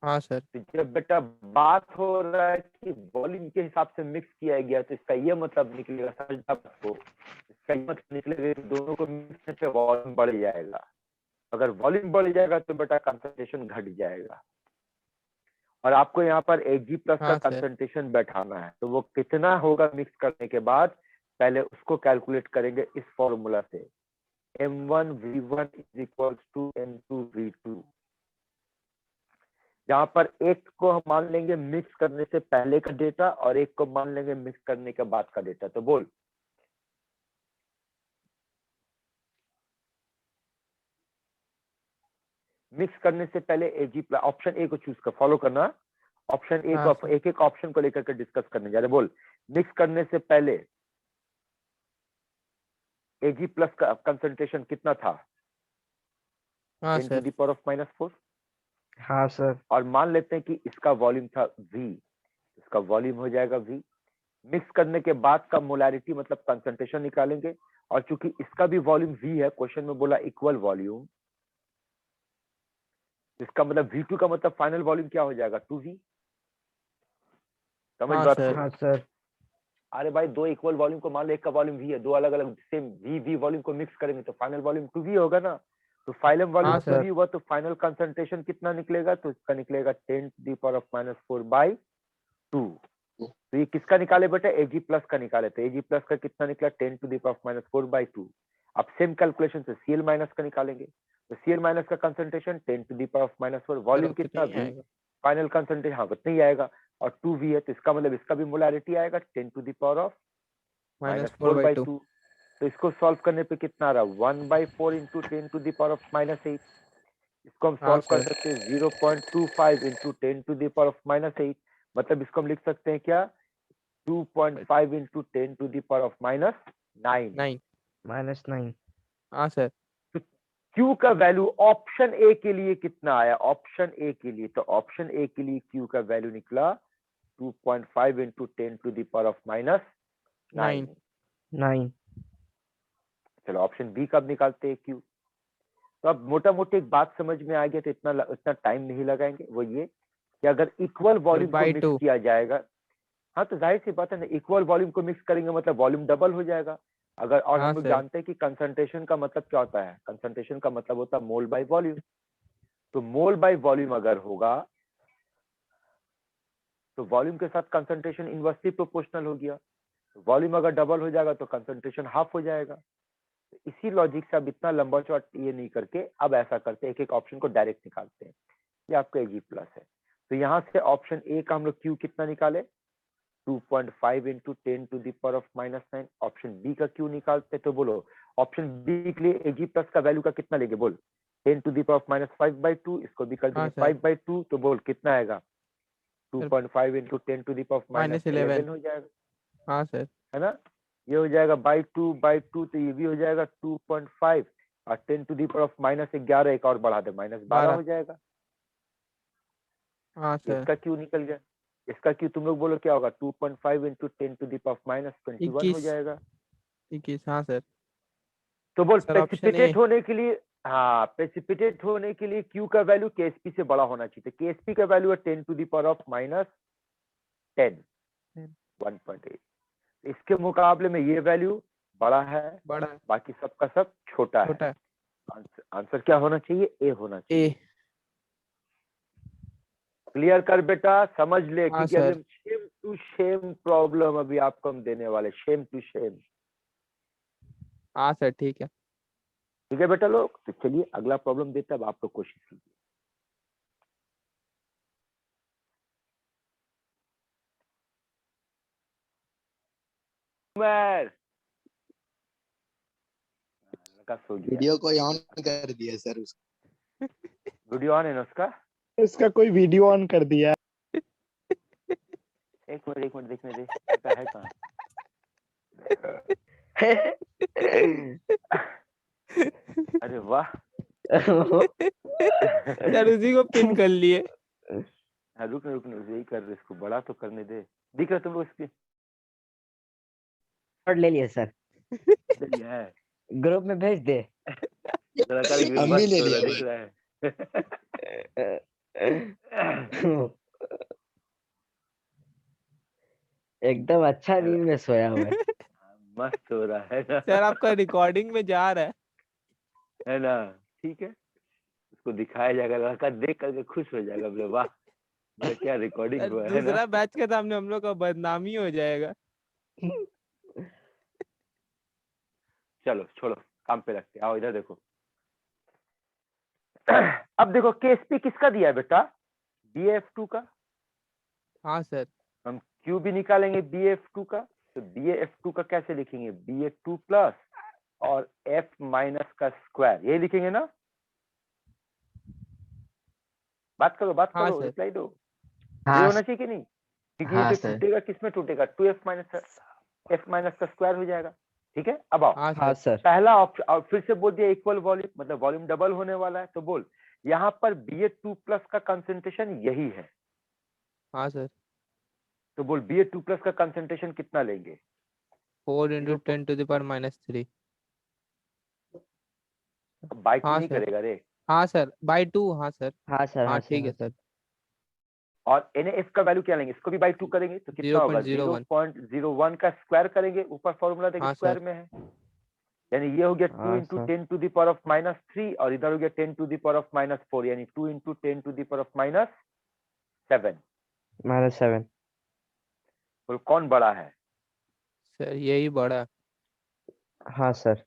हाँ सर। तो जब बेटा बात हो रहा है कि वॉल्यूम के हिसाब से मिक्स किया गया, तो इसका ये मतलब निकलेगा, समझना आपको, इसका ये मतलब निकलेगा कि दोनों को मिक्स करने से वॉल्यूम बढ़ जाएगा। अगर वॉल्यूम बढ़ जाएगा तो बेटा कंसंट्रेशन घट जाएगा। और आपको यहाँ पर Ag प्लस का हाँ सर। कंसंट्रेशन बैठाना है, तो वो कितना होगा मिक्स करने के बाद, पहले उसको कैलकुलेट करेंगे इस फॉर्मूला से, M1V1 is equal to M2V2। जहां पर एक को हम मान लेंगे मिक्स करने से पहले का डेटा और एक को मान लेंगे मिक्स करने के बाद का डेटा। तो बोल, मिक्स करने से पहले Ag प्लस, ऑप्शन ए को चूज कर, फॉलो करना, ऑप्शन ए हाँ को, सर। एक एक ऑप्शन को लेकर के डिस्कस करने जा रहे। बोल, मिक्स करने से पहले Ag प्लस का कंसंट्रेशन कितना था? हाँ 10 to sir. The power of -4। हाँ सर। और मान लेते हैं कि इसका वॉल्यूम था V, इसका वॉल्यूम हो जाएगा V। मिक्स करने के बाद का मोलैरिटी मतलब कंसंट्रेशन निकालेंगे, और चूंकि इसका भी वॉल्यूम V है, क्वेश्चन में बोला इक्वल वॉल्यूम, इसका मतलब V2 का मतलब फाइनल वॉल्यूम क्या हो जाएगा? 2V। समझ हाँ बात सर। को? हाँ सर। अरे भाई, दो इक्वल वॉल्यूम को मान लो, एक का वॉल्यूम V है, दो अलग अलग सेम V वॉल्यूम को मिक्स करेंगे तो फाइनल वॉल्यूम 2V होगा ना। तो फाइनल वॉल्यूम हाँ सर। 2V हुआ तो फाइनल कंसंट्रेशन कितना निकलेगा? तो इसका निकलेगा 10 टू द पावर ऑफ -4/2। तो ये किसका निकाले बेटा? Ag प्लस का निकाले, तो Ag प्लस का कितना निकला? 10 टू द पावर ऑफ -4/2। अब सेम कैलकुलेशन से Cl माइनस का निकालेंगे, तो Cl माइनस का concentration 10 to the power of -4, volume उतना कितना? ही V, आएगा। फाइनल कंसंट्रेशन हाँ उतना ही आएगा, और 2V है, तो इसका मतलब इसका भी मोलैरिटी आएगा 10 टू द पावर ऑफ -4/2। -4/2। तो इसको सॉल्व करने पे कितना आ रहा? 1/4 into 10 to the power of -8। इसको हम हाँ सॉल्व कर सर। सकते हैं 0.25 into 10 to the power of -8, मतलब इसको हम लिख सकते हैं क्या? 2.5 into 10 to the power of -9। 9। -9। हाँ सर। तो Q का वैल्यू ऑप्शन ए के लिए कितना आया? ऑप्शन ए के लिए, तो ऑप्शन ए के लिए Q का वैल्यू निकला 2.5 into 10 to the power of -9। 9। चलो ऑप्शन बी कब निकालते हैं Q। तो अब मोटा मोटी एक बात समझ में आ गया, तो इतना टाइम नहीं लगाएंगे। वो ये कि अगर इक्वल वॉल्यूम को 2/2। मिक्स किया जाएगा, हाँ तो जाहिर सी बात है ना, इक्वल वॉल्यूम को मिक्स करेंगे मतलब वॉल्यूम डबल हो जाएगा। अगर, और हाँ हम लोग सर। जानते हैं कि कंसंट्रेशन का मतलब क्या होता है? कंसंट्रेशन का मतलब होता है मोल बाय वॉल्यूम। तो मोल बाय वॉल्यूम अगर होगा तो वॉल्यूम के साथ कंसंट्रेशन इनवर्सली प्रोपोर्शनल हो गया। वॉल्यूम अगर डबल हो जाएगा तो कंसंट्रेशन हाफ हो जाएगा। तो इसी लॉजिक से अब इतना लंबा चौड़ा ये नहीं करके अब ऐसा करते हैं, एक एक ऑप्शन को डायरेक्ट निकालते हैं। ये आपका Ag प्लस है, तो यहाँ से ऑप्शन ए का हम लोग Q कितना निकाले? 2.5 into 10 to the power of -9। Option B का Q निकालते, तो बोलो ऑप्शन बी के लिए Ag प्लस का वैल्यू का कितना लेंगे? बोल, 10 टू द पावर ऑफ -5/2, इसको भी कर हाँ देंगे सर। 5/2, तो बोल कितना आएगा? Sir 2.5 into 10 to the power of -11। -11 हो जाएगा, हाँ सर। है ना। ये हो जाएगा बाई 2, तो ये भी हो जाएगा 2.5, और 10 टू दी पावर ऑफ -11 एक और बढ़ा दे, -12 12। हो जाएगा। हाँ सर। इसका क्यों निकल गया? इसका क्यों तुम लोग बोलो क्या होगा? 2.5 into 10 to the power of -21 हो 21। जाएगा। 21। हाँ सर। तो बोल सर ऑप्शन ए। प्रेसिपिटेट होने के लिए, हाँ प्रेसिपिटेट होने के लिए Q का वैल्यू KSP से बड़ा होना चाहिए। तो KSP का वैल्यू है 10 टू दी पावर ऑफ -10, 1.8। इसके मुकाबले में ये वैल्यू बड़ा है, बड़ा है। बाकी सबका सब छोटा छोटा है। है। आंसर क्या होना चाहिए? ए होना चाहिए। ए। क्लियर कर बेटा, समझ ले, हाँ क्योंकि अभी sir. Same to same problem अभी आपको हम देने वाले, शेम टू शेम। हाँ सर ठीक है। ठीक है बेटा लोग, तो चलिए अगला प्रॉब्लम देते हैं, अब आप लोग कोशिश कीजिए। उमर, लड़का सो गया। वीडियो को ऑन कर दिया सर उसका। वीडियो ऑन है ना उसका? इसका कोई वीडियो ऑन कर दिया। एक मिनट देखने दे, लड़का है कहाँ? अरे वाह। सर उसी को पिन कर लिए। हाँ रुक यही कर रहे, इसको बड़ा तो करने दे। दिख रहा तुम लोग इसकी और ले लिए सर, ये है ग्रुप में भेज दे। सरकारी हम भी बस ले हो रहा लिए दिख रहा है। एकदम अच्छा नींद में सोया हुआ है। मस्त हो रहा है ना। सर आपका रिकॉर्डिंग में जा रहा है ना, ठीक है, उसको दिखाया जाएगा, लड़का देख करके खुश हो जाएगा, बोले वाह मेरा क्या रिकॉर्डिंग है। हुआ है ना। दूसरा बैच के सामने हम लोग का बदनामी हो जाएगा। चलो छोड़ो, काम पे रखते, आओ इधर देखो। अब देखो केएसपी किसका दिया है बेटा, BF2 का। हाँ सर। हम Q भी निकालेंगे BF2 का, तो BF2 का कैसे लिखेंगे, BF2 प्लस और F माइनस का स्क्वायर, यही लिखेंगे ना। बात हाँ करो, सर। रिप्लाई दो। ये हाँ होना चाहिए कि नहीं, क्योंकि ये हाँ तो सर। टूटेगा, किसमें टूटेगा, 2F माइनस का स्क्वायर हो जाएगा। ठीक है, अब आओ हाँ हाँ सर। सर। पहला ऑप्शन, और फिर से बोल दिया इक्वल वॉल्यूम, मतलब वॉल्यूम डबल होने वाला है, तो बोल यहाँ पर BF2 प्लस का कंसंट्रेशन यही है, हाँ सर। तो बोल BF2 प्लस का कंसंट्रेशन कितना लेंगे। 4 into 10 to the power minus 3। By two हाँ नहीं सर। करेगा रे, हाँ सर, बाई 2। हाँ सर। हाँ सर। हाँ हाँ सर। ठीक है हाँ सर। और NaF का वैल्यू क्या लेंगे, इसको भी बाई टू करेंगे तो कितना होगा, 0.01। 0.01 का स्क्वायर करेंगे, ऊपर फॉर्मूला देखिए हाँ स्क्वायर सर। में है, यानी ये हो गया 2 हाँ into sir. 10 to the power of minus 3, और इधर हो गया 10 to the power of minus 4, यानी 2 into 10 to the power of minus 7। -7। बोल कौन बड़ा है, सर यही बड़ा। हाँ सर।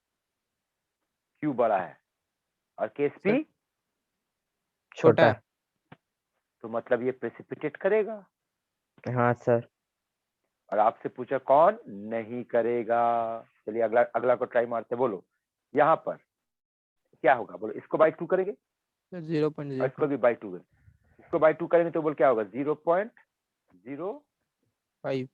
Q बड़ा है, और KSP सर छोटा छोटा है। है। तो मतलब ये प्रेसिपिटेट करेगा, हाँ सर। और आपसे पूछा कौन नहीं करेगा। चलिए अगला अगला को ट्राई मारते, बोलो यहाँ पर क्या होगा, बोलो इसको बाई टू करेंगे सर और 0.05। इसको भी बाई टू करेंगे, इसको बाई टू करेंगे तो बोल क्या होगा, 0.005 5।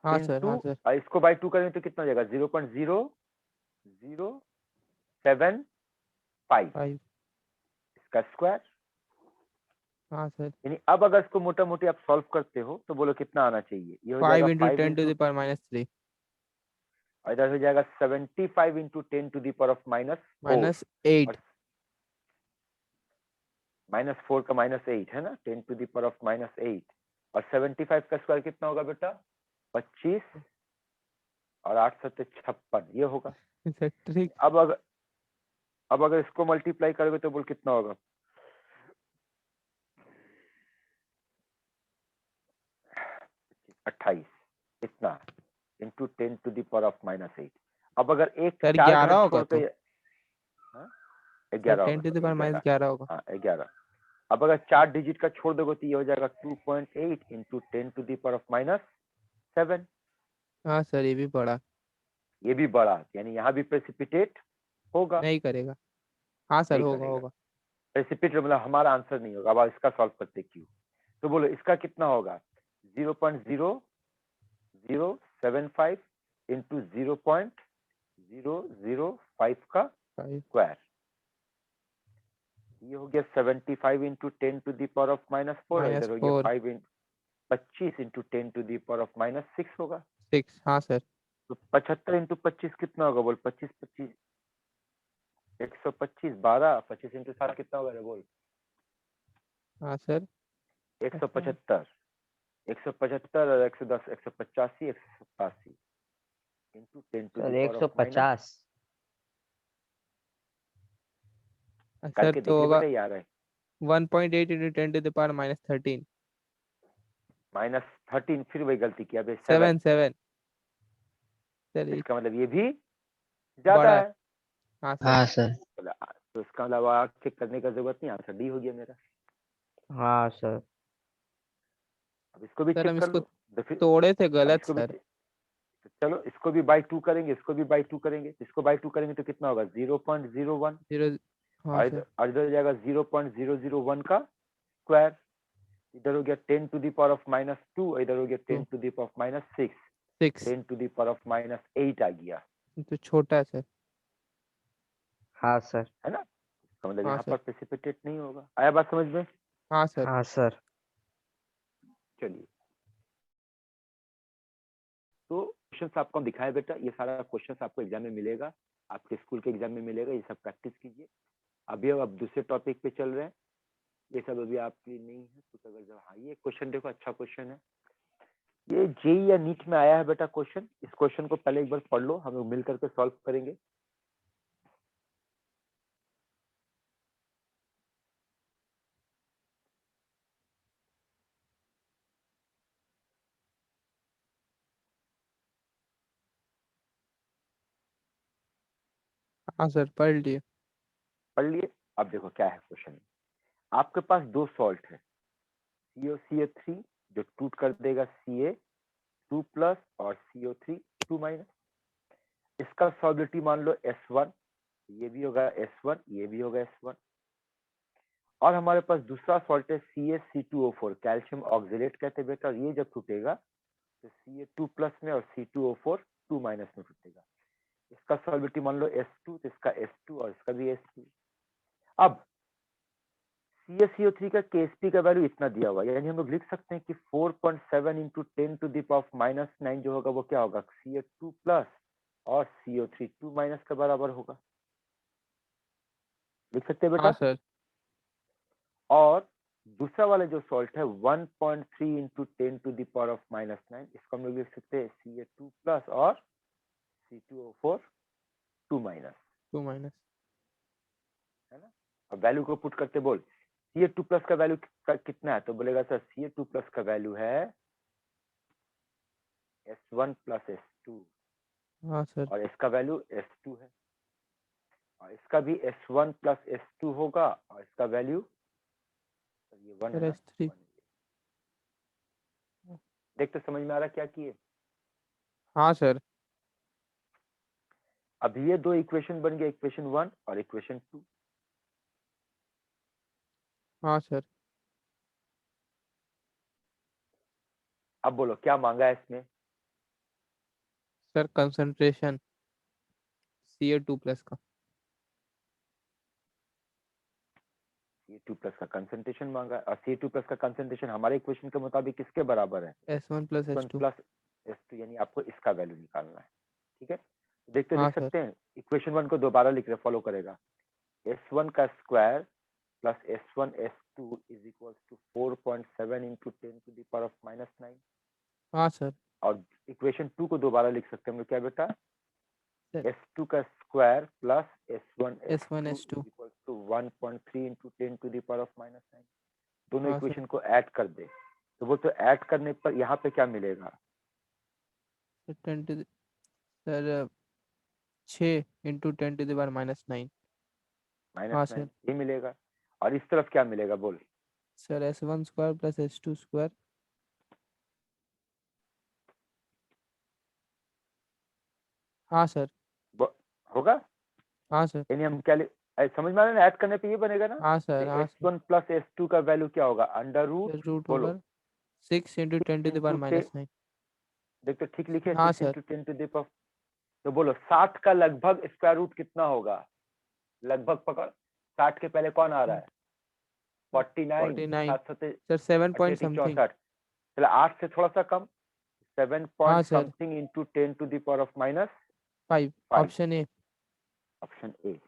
हाँ सर। इंटू, हाँ सर। और इसको बाई टू करेंगे तो कितना हो जाएगा, 0.0075 5। इसका स्क्वायर। हाँ सर। यानी अब अगर इसको मोटा मोटी आप सॉल्व करते हो तो बोलो कितना आना चाहिए, ये हो 5 जाएगा into 5 10 to into, the power minus 3 और इधर हो जाएगा 75 into 10 to the power of minus 4, minus 8। और -4 का -8 है ना, 10 टू द पावर ऑफ -8, और 75 का स्क्वायर कितना होगा बेटा, 25, और 8 7 56, ये होगा। Sir trick. अब अगर इसको मल्टीप्लाई करोगे तो बोल कितना होगा, 28 इतना into 10 to the power of -8। अब अगर एक सर 4 11 घर होगा छोड़ तो। के, हाँ, सर 11 10 to the होगा, power minus 11 होगा। हाँ 11। अब अगर 4 डिजिट का छोड़ दोगे तो ये हो जाएगा 2.8 into 10 to the power of -7, हाँ सर ये भी बड़ा। ये भी बड़ा, यानी यहाँ भी प्रेसिपिटेट होगा, नहीं करेगा। हाँ सर नहीं होगा करेगा। होगा। प्रेसिपिटेट मतलब हमारा आंसर नहीं होगा। अब आप इसका सॉल्व करते क्यों, तो बोलो इसका कितना होगा, 0.0075 इंटू 0.005 का 5। स्क्वायर, ये हो गया 75 into 10 to the power of -4, इधर हो गया -4 25 into 10 to the power of -6 होगा। 6। हाँ सर। तो 75 इंटू 25 कितना होगा, बोल 25 25 125, 12, 25 इंटू 7 कितना होगा रे बोल, हाँ सर 175, 175 और 110, 185, 187 into 10 to the sir power of minus, 150। Sir करके तो देख ले होगा बेटा, यार है 1.8 into 10 to the power minus 13। -13, फिर वही गलती किया बे, 7 7, 7। सर इसका मतलब ये भी ज्यादा बड़ा है। है, हाँ सर। हाँ सर। तो इसका मतलब आग चेक करने का जरूरत नहीं, आंसर डी हो गया मेरा। हाँ सर। अब इसको भी सर चेक हम कर इसको लो, तो फिर तोड़े थे अब गलत इसको भी सर। तो चलो इसको भी बाई टू करेंगे, इसको भी बाई टू करेंगे, इसको बाई टू करेंगे तो कितना होगा, 0.01, 0। हाँ और सर। इधर हो जाएगा 0.001 का स्क्वायर, इधर हो गया 10 टू द पावर ऑफ -2, इधर हो गया 10 to the power of -6, 6 10 to the power of -8 आ गया, तो छोटा है सर। हाँ सर। है ना, इसका मतलब हाँ यहाँ सर। पर प्रेसिपिटेट नहीं होगा। आया बात समझ में, हाँ सर। हाँ सर। चलिए, तो क्वेश्चंस आपको हम दिखाए बेटा, ये सारा क्वेश्चंस आपको एग्जाम में मिलेगा, आपके स्कूल के एग्जाम में मिलेगा, ये सब प्रैक्टिस कीजिए। अभी अब दूसरे टॉपिक पे चल रहे हैं, ये सब अभी आपके लिए नहीं है कुछ। अगर जब हाँ, ये क्वेश्चन देखो, अच्छा क्वेश्चन है, ये जेई या नीट में आया है बेटा क्वेश्चन। इस क्वेश्चन को पहले एक बार पढ़ लो, हम लोग मिल करके सॉल्व करेंगे। हाँ सर, पढ़ लिए। पढ़ लिए। अब देखो क्या है क्वेश्चन। आपके पास दो सॉल्ट है, CaCO3 जो टूट कर देगा Ca2+ और CO3 2-। इसका सॉलिबिलिटी मान लो S1, ये भी होगा S1, ये भी होगा S1। और हमारे पास दूसरा सॉल्ट है CaC2O4, कैल्शियम ऑक्जेलेट कहते हैं बेटा, और ये जब टूटेगा तो Ca2+ में और C2O4 2- में टूटेगा। इसका सॉलिबिलिटी मान लो S2, तो इसका S2 और इसका भी S2। अब CaCO3 का Ksp का वैल्यू इतना दिया हुआ है, यानी हम लोग लिख सकते हैं कि 4.7 × 10⁻⁻⁹ जो होगा वो क्या होगा, Ca2+ और CO3 2- के बराबर होगा। लिख सकते हैं बेटा। हाँ सर। और दूसरा वाला जो सॉल्ट है 1.3 × 10⁻⁹ इसको हम लोग लिख सकते हैं Ca2+ और C2O4 2-। 2-। है ना। अब वैल्यू को पुट करते बोल, Ca2+ का वैल्यू कितना है, तो बोलेगा सर Ca2+ का वैल्यू है S1 + S2, हाँ सर। और इसका वैल्यू S2 है, और इसका भी S1 + S2 होगा, और इसका वैल्यू ये 1 है सर ना, S3। 1। देख तो समझ में आ रहा क्या किए। हाँ सर। अब ये दो इक्वेशन बन गया, इक्वेशन 1 और इक्वेशन 2। हाँ सर। अब बोलो क्या मांगा है इसमें। सर कंसंट्रेशन Ca2+ का। Ca2+ का कंसंट्रेशन मांगा है, और Ca2+ का कंसंट्रेशन हमारे इक्वेशन के मुताबिक किसके बराबर है, S1 + S1 S2। + S2, यानी आपको इसका वैल्यू निकालना है। ठीक है, देखते हाँ लिख सर। सकते हैं। इक्वेशन 1 को दोबारा लिख रहे, फॉलो करेगा। S1 का square plus S1 S2 is equal to 4.7 × 10⁻⁹ हाँ सर। और इक्वेशन 2 को दोबारा लिख सकते हैं हम लोग, क्या बेटा, सर S2 का square plus S1 S1 S2 S2। Is equal to 1.3 × 10⁻⁹ दोनों हाँ सर। इक्वेशन को ऐड कर दे, तो वो तो ऐड करने पर यहाँ पे क्या मिलेगा, सर 6 × 10⁻⁹। हाँ -9 सर। ये मिलेगा। और इस तरफ क्या मिलेगा बोल, sir S1 square + S2 square. हाँ सर। होगा। हाँ सर। यानी हम क्या समझ में आ रहा है, ऐड करने पे ये बनेगा ना। हाँ सर। हाँ सर। S1 + S2 का वैल्यू क्या होगा, अंडर रूट, सर रूट बोलो, ओवर 6 × 10⁻⁹। देख तो ठीक लिखे, हाँ 6 सर। × 10⁻⁻। तो बोलो 60 का लगभग स्क्वायर रूट कितना होगा, लगभग पकड़, 60 के पहले कौन आ रहा है, 49, 49। 7 7 सर 7 पॉइंट 68 समथिंग। 64, चलो 8 से थोड़ा सा कम, 7 हाँ point sir. Something into 10⁻⁻⁵ 5। 5, option A. Option A.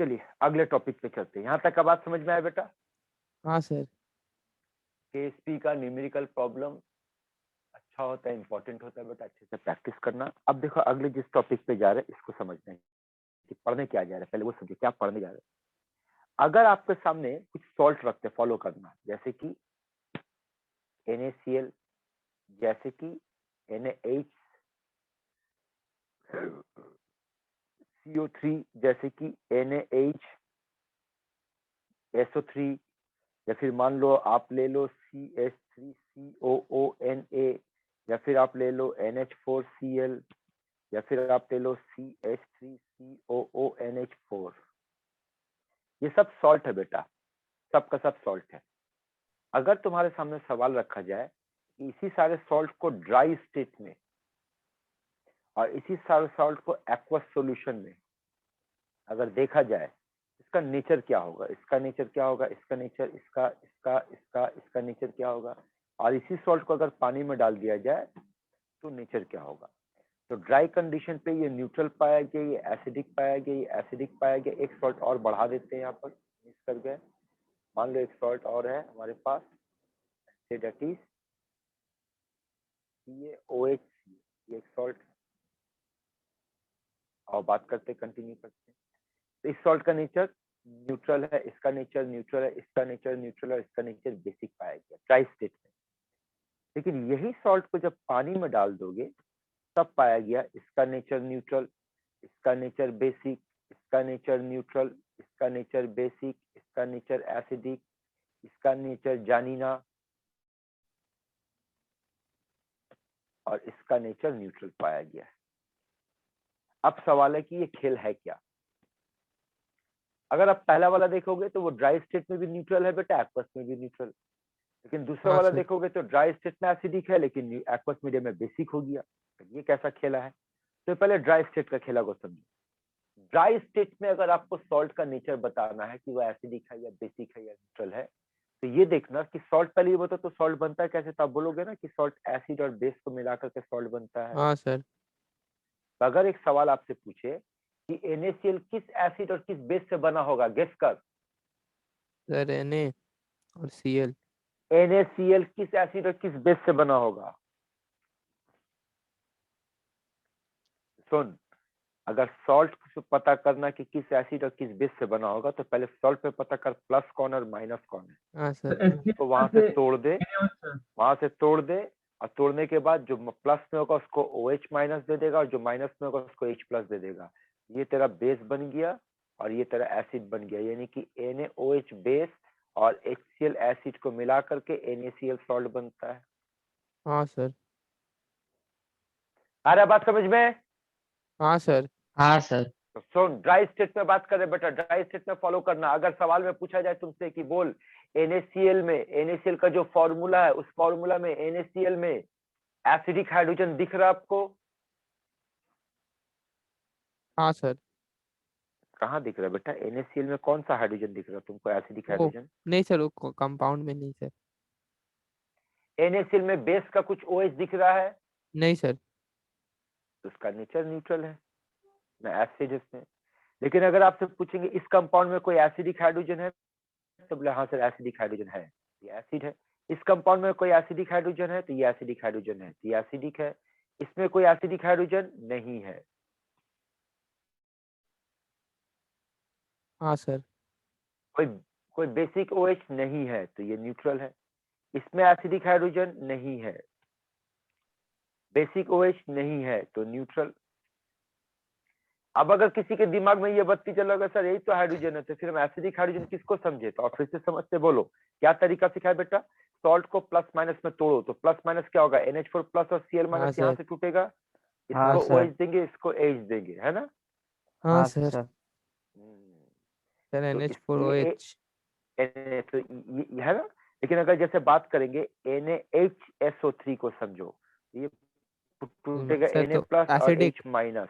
चलिए अगले टॉपिक पे चलते हैं। यहाँ तक का बात समझ में आया बेटा। हाँ सर। केएसपी का न्यूमेरिकल प्रॉब्लम अच्छा होता है, इंपॉर्टेंट होता है बेटा, अच्छे से प्रैक्टिस करना। अब देखो अगले जिस टॉपिक पे जा रहे हैं इसको समझना है कि पढ़ने क्या जा रहा है, पहले वो समझिए क्या पढ़ने जा रहे हैं। अगर आपके सामने कुछ सॉल्ट रखते फॉलो करना, जैसे कि NaCl, जैसे कि NaH, CO3, जैसे कि NaH SO3, या फिर मान लो आप ले लो CH3COONA, या फिर आप ले लो NH4Cl, या फिर आप ले लो CH3COONH4। ये सब सॉल्ट है बेटा, सबका सब सॉल्ट है। अगर तुम्हारे सामने सवाल रखा जाए कि इसी सारे सॉल्ट को ड्राई स्टेट में और इसी सॉल्ट को एक्वस सॉल्यूशन में अगर देखा जाए इसका नेचर क्या होगा, इसका नेचर क्या होगा, इसका नेचर, इसका इसका इसका इसका नेचर क्या होगा, और इसी सॉल्ट को अगर पानी में डाल दिया जाए तो नेचर क्या होगा। तो ड्राई कंडीशन पे ये न्यूट्रल पाया गया, ये एसिडिक पाया गया, ये एसिडिक पाया गया। एक सॉल्ट और बढ़ा देते हैं यहाँ पर, मिक्स कर गए। मान लो एक सॉल्ट और है हमारे पास, दैट इज CaOH, ये एक सॉल्ट। और बात करते कंटिन्यू करते हैं। तो इस सॉल्ट का नेचर न्यूट्रल है, इसका नेचर न्यूट्रल है, इसका नेचर न्यूट्रल है, इसका नेचर बेसिक पाया गया ड्राई स्टेट में। लेकिन यही सॉल्ट को जब पानी में डाल दोगे तब पाया गया इसका नेचर न्यूट्रल, इसका नेचर बेसिक, इसका नेचर न्यूट्रल, इसका नेचर बेसिक, इसका नेचर एसिडिक, इसका नेचर जानिना, और इसका नेचर न्यूट्रल पाया गया। अब सवाल है कि ये खेल है क्या। अगर आप पहला वाला देखोगे तो वो ड्राई स्टेट में भी न्यूट्रल है बेटा, एक्वस में भी न्यूट्रल। लेकिन दूसरा हाँ वाला सर। देखोगे तो ड्राई स्टेट में एसिडिक है लेकिन एक्वस मीडियम में बेसिक हो गया। तो ये कैसा खेला है। तो पहले ड्राई स्टेट का खेला को समझो। ड्राई स्टेट में अगर आपको सॉल्ट का नेचर बताना है कि वो एसिडिक है या बेसिक है या न्यूट्रल है, तो ये देखना कि सॉल्ट पहले ये बता तो सॉल्ट बनता है कैसे। तो आप बोलोगे ना कि सॉल्ट एसिड और बेस को मिलाकर के सॉल्ट बनता है। हाँ सर। तो अगर एक सवाल आपसे पूछे कि NaCl किस एसिड और किस बेस से बना होगा, गेस कर। सर Na और Cl। NaCl किस एसिड और किस बेस से बना होगा। सुन, अगर सॉल्ट को पता करना कि किस एसिड और किस बेस से बना होगा तो पहले सॉल्ट पे पता कर प्लस कौन और माइनस कौन है। हाँ सर। तो वहां से तोड़ दे, वहां से तोड़ दे, और तोड़ने के बाद जो प्लस में होगा उसको OH माइनस दे देगा और जो माइनस में होगा उसको H प्लस दे देगा। ये तेरा बेस बन गया और ये तेरा एसिड बन गया। यानी कि NaOH बेस और HCl एसिड को मिला करके NaCl सॉल्ट बनता है। हाँ सर। आ रहा बात समझ में। हाँ सर। हाँ सर। तो सुन, ड्राई स्टेट में बात करें बेटा, ड्राई स्टेट में फॉलो करना। अगर सवाल में पूछा जाए तुमसे कि बोल NaCl में, NaCl का जो फॉर्मूला है उस फॉर्मूला में NaCl में एसिडिक हाइड्रोजन दिख रहा है आपको। हाँ सर। कहाँ दिख रहा है बेटा, NaCl में कौन सा हाइड्रोजन दिख रहा है तुमको, एसिडिक वो हाइड्रोजन। नहीं सर, वो कंपाउंड में नहीं सर। NaCl में बेस का कुछ OH दिख रहा है, नहीं सर। तो उसका नेचर न्यूट्रल है ना, एसिड इसमें। लेकिन अगर आपसे पूछेंगे इस कंपाउंड में कोई एसिडिक हाइड्रोजन है, तो बोले हाँ सर एसिडिक हाइड्रोजन है, ये एसिड है। इस कंपाउंड में कोई एसिडिक हाइड्रोजन है तो ये एसिडिक हाइड्रोजन है, तो ये एसिडिक है। इसमें कोई एसिडिक हाइड्रोजन नहीं है। हाँ सर। कोई कोई बेसिक OH नहीं है तो ये न्यूट्रल है। इसमें एसिडिक हाइड्रोजन नहीं है, बेसिक OH नहीं है तो न्यूट्रल। अब अगर किसी के दिमाग में ये बत्ती चलेगा सर यही तो हाइड्रोजन है, तो फिर हम एसिडिक हाइड्रोजन किसको समझे। तो और फिर से समझते, बोलो क्या तरीका सिखाया बेटा। सॉल्ट को प्लस माइनस में तोड़ो तो प्लस माइनस क्या होगा, NH4 प्लस और Cl हाँ माइनस यहाँ सर। से टूटेगा। हाँ इसको सर। OH देंगे, इसको H देंगे, है ना। हाँ हाँ सर। सर। सर तो NH4OH। तो ये है ना। लेकिन अगर जैसे बात करेंगे NaHSO3 को समझो, ये टूटेगा सर Na तो प्लस और एसिडिक। H minus.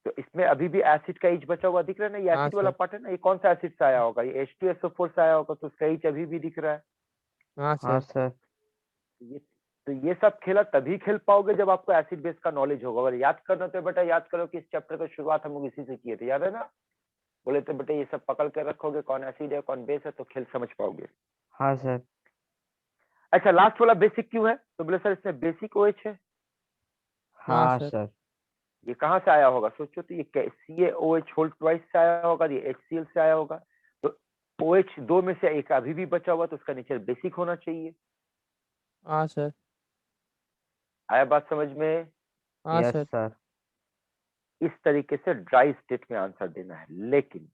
तो इसमें अभी भी एसिड का H बचा हुआ दिख रहा है ना, ये हाँ एसिड वाला सर। पार्ट है ना। ये कौन सा एसिड से आया होगा, ये H2SO4 से आया होगा, तो उसका H अभी भी दिख रहा है। हाँ हाँ सर। सर। तो ये सब खेला तभी खेल पाओगे जब आपको एसिड बेस का नॉलेज होगा। अगर याद करना तो बेटा याद करो कि इस चैप्टर का शुरुआत हम लोग इसी से किए थे, याद है ना। बोले तो बेटा ये सब पकड़ के रखोगे, कौन एसिड है कौन बेस है, तो खेल समझ पाओगे। हाँ सर। अच्छा, लास्ट वाला बेसिक क्यों है, तो बोले सर इसमें बेसिक OH है। हाँ हाँ सर। सर। ये कहाँ से आया होगा सोचो, तो ये CaOH होल ट्वाइस से आया होगा, ये HCl से आया होगा। तो OH दो में से एक अभी भी बचा हुआ, तो उसका नेचर बेसिक होना चाहिए। हाँ सर। आया बात समझ में। हाँ यस सर। सर। इस तरीके से ड्राई स्टेट में आंसर देना है। लेकिन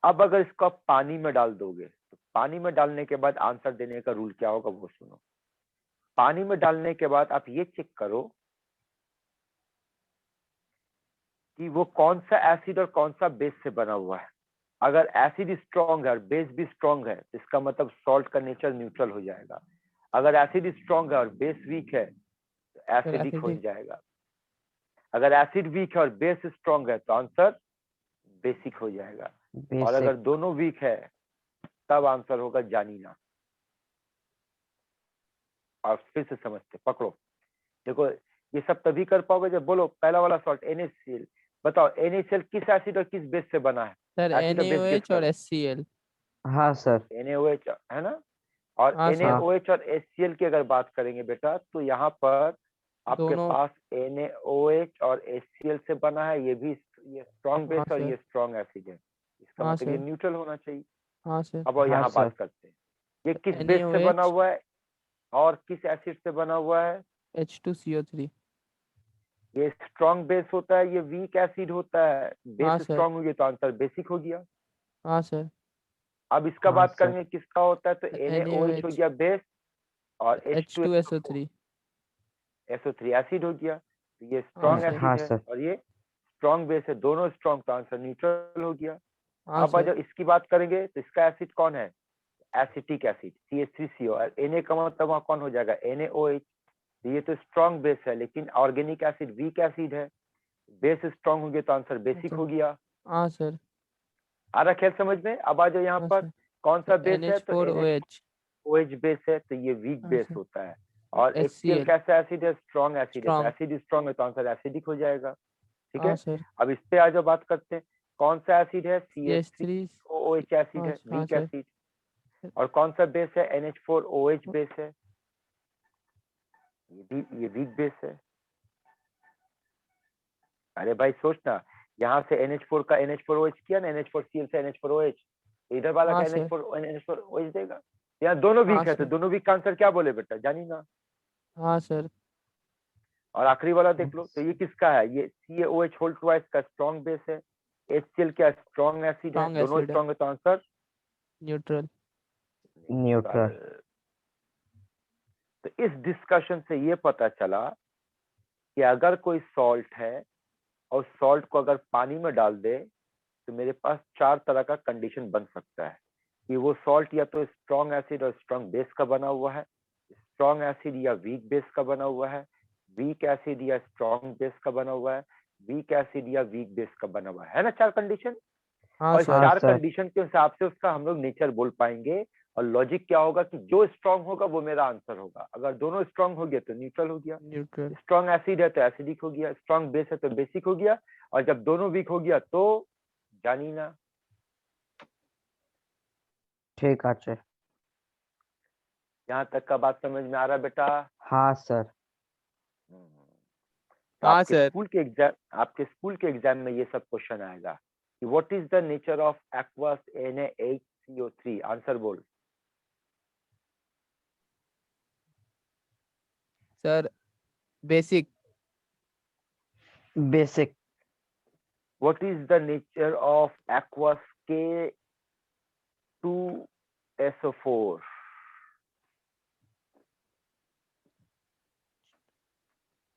अब अगर इसको आप पानी में डाल दोगे तो पानी में डालने के बाद आंसर देने का रूल क्या होगा वो सुनो। पानी में डालने के बाद आप ये चेक करो कि वो कौन सा एसिड और कौन सा बेस से बना हुआ है। अगर एसिड स्ट्रॉन्ग है और बेस भी स्ट्रॉन्ग है तो इसका मतलब सॉल्ट का नेचर न्यूट्रल हो जाएगा। अगर एसिड स्ट्रॉन्ग है और बेस वीक है तो एसिडिक हो एसिडिक। जाएगा। अगर एसिड वीक है और बेस स्ट्रांग है तो आंसर बेसिक हो जाएगा, और अगर बेसिक। दोनों वीक है तब आंसर होगा जानीना। और फिर से समझते, पकड़ो, देखो ये सब तभी कर पाओगे जब बोलो पहला वाला सॉल्ट NaCl। बताओ NaCl किस एसिड और किस बेस से बना है? सर एसिड और बेस गेस NaOH और करो। HCl। हाँ सर। NaOH है ना, और हाँ सर। NaOH और HCl की अगर बात करेंगे बेटा तो यहाँ पर आपके दोनों। पास NaOH और HCl से बना है, ये भी ये स्ट्रॉन्ग हाँ बेस और सर। ये स्ट्रॉन्ग एसिड है, इसका हाँ मतलब ये सर। न्यूट्रल होना चाहिए। हाँ सर। अब और हाँ यहाँ सर। बात करते हैं, ये किस बेस से बना NaOH हुआ है और किस एसिड से बना हुआ है? H2CO3। ये स्ट्रॉन्ग बेस होता है, ये वीक एसिड होता है। हाँ बेस सर। स्ट्रॉन्ग हो गया तो आंसर बेसिक हो गया। हाँ सर। अब इसका हाँ बात सर। करेंगे किसका होता है, तो NaOH हो NaOH गया बेस और H2SO3। SO3 एसिड हो गया, तो ये हाँ स्ट्रॉन्ग सर। हाँ एसिड है सर। और ये स्ट्रॉन्ग बेस है, दोनों स्ट्रॉन्ग, तो आंसर न्यूट्रल हो गया। हाँ अब सर। जब इसकी बात करेंगे तो इसका एसिड कौन है? एसिटिक एसिड CH3CO, और Na का मतलब वहाँ कौन हो जाएगा? NaOH। ये तो स्ट्रॉन्ग बेस है, लेकिन ऑर्गेनिक एसिड वीक एसिड है, बेस स्ट्रॉन्ग हो गया तो आंसर बेसिक हो गया। हाँ सर। आ रहा ख्याल समझ में? अब आ जाओ यहाँ हाँ पर, सर। कौन सा बेस है? तो NH4OH। NaOH बेस है, तो ये वीक हाँ बेस सर। होता है। और HCl HCl कैसा एसिड है? स्ट्रॉन्ग एसिड है, तो स्ट्रॉन्ग। एसिड स्ट्रॉन्ग है तो आंसर एसिडिक हो जाएगा। ठीक हाँ है, सर। अब इस पे आ जाओ, बात करते हैं कौन सा एसिड है? CH3। CH3OH एसिड है, हाँ वीक सर। एसिड। और कौन सा बेस है? NH4OH बेस है, ये वीक बेस है। अरे भाई सोचना, यहाँ से NH4 का NH4OH किया ना, NH4Cl से NH4OH, इधर वाला हाँ का सर। NH4OH देगा। यहाँ दोनों हाँ वीक है, तो सर। दोनों वीक का आंसर क्या बोले बेटा? जानी ना। हाँ सर। और आखिरी वाला देख लो, तो ये किसका है? ये CaOH होल ट्वाइस का स्ट्रॉन्ग बेस है, HCl क्या स्ट्रॉन्ग एसिड है, स्ट्रॉन्ग दोनों एसिड है। स्ट्रॉन्ग है तो आंसर न्यूट्रल। न्यूट्रल। तो इस डिस्कशन से ये पता चला कि अगर कोई सॉल्ट है और सॉल्ट को अगर पानी में डाल दे तो मेरे पास 4 तरह का कंडीशन बन सकता है कि वो सॉल्ट या तो स्ट्रॉन्ग एसिड और स्ट्रॉन्ग बेस का बना हुआ है, स्ट्रॉन्ग एसिड या वीक बेस का बना हुआ है, वीक एसिड या स्ट्रॉन्ग बेस का बना हुआ है, वीक एसिड या वीक बेस का बना हुआ है ना? 4 कंडीशन। हाँ और इस सर। हाँ 4 सर। कंडीशन के हिसाब से उसका हम लोग नेचर बोल पाएंगे। और लॉजिक क्या होगा कि जो स्ट्रॉन्ग होगा वो मेरा आंसर होगा। अगर दोनों स्ट्रॉन्ग हो गया तो न्यूट्रल हो गया, न्यूट्रल। स्ट्रॉन्ग एसिड है तो एसिडिक हो गया, स्ट्रॉन्ग बेस है तो बेसिक हो गया, और जब दोनों वीक हो गया तो जानी ना। ठीक है। यहाँ तक का बात समझ में आ रहा है बेटा? हाँ सर। तो हाँ सर। आपके स्कूल के एग्जाम में ये सब क्वेश्चन आएगा कि what is the nature of aqueous NaHCO3। Answer बोल। Sir basic. Basic. What is the nature of aqueous K2SO4।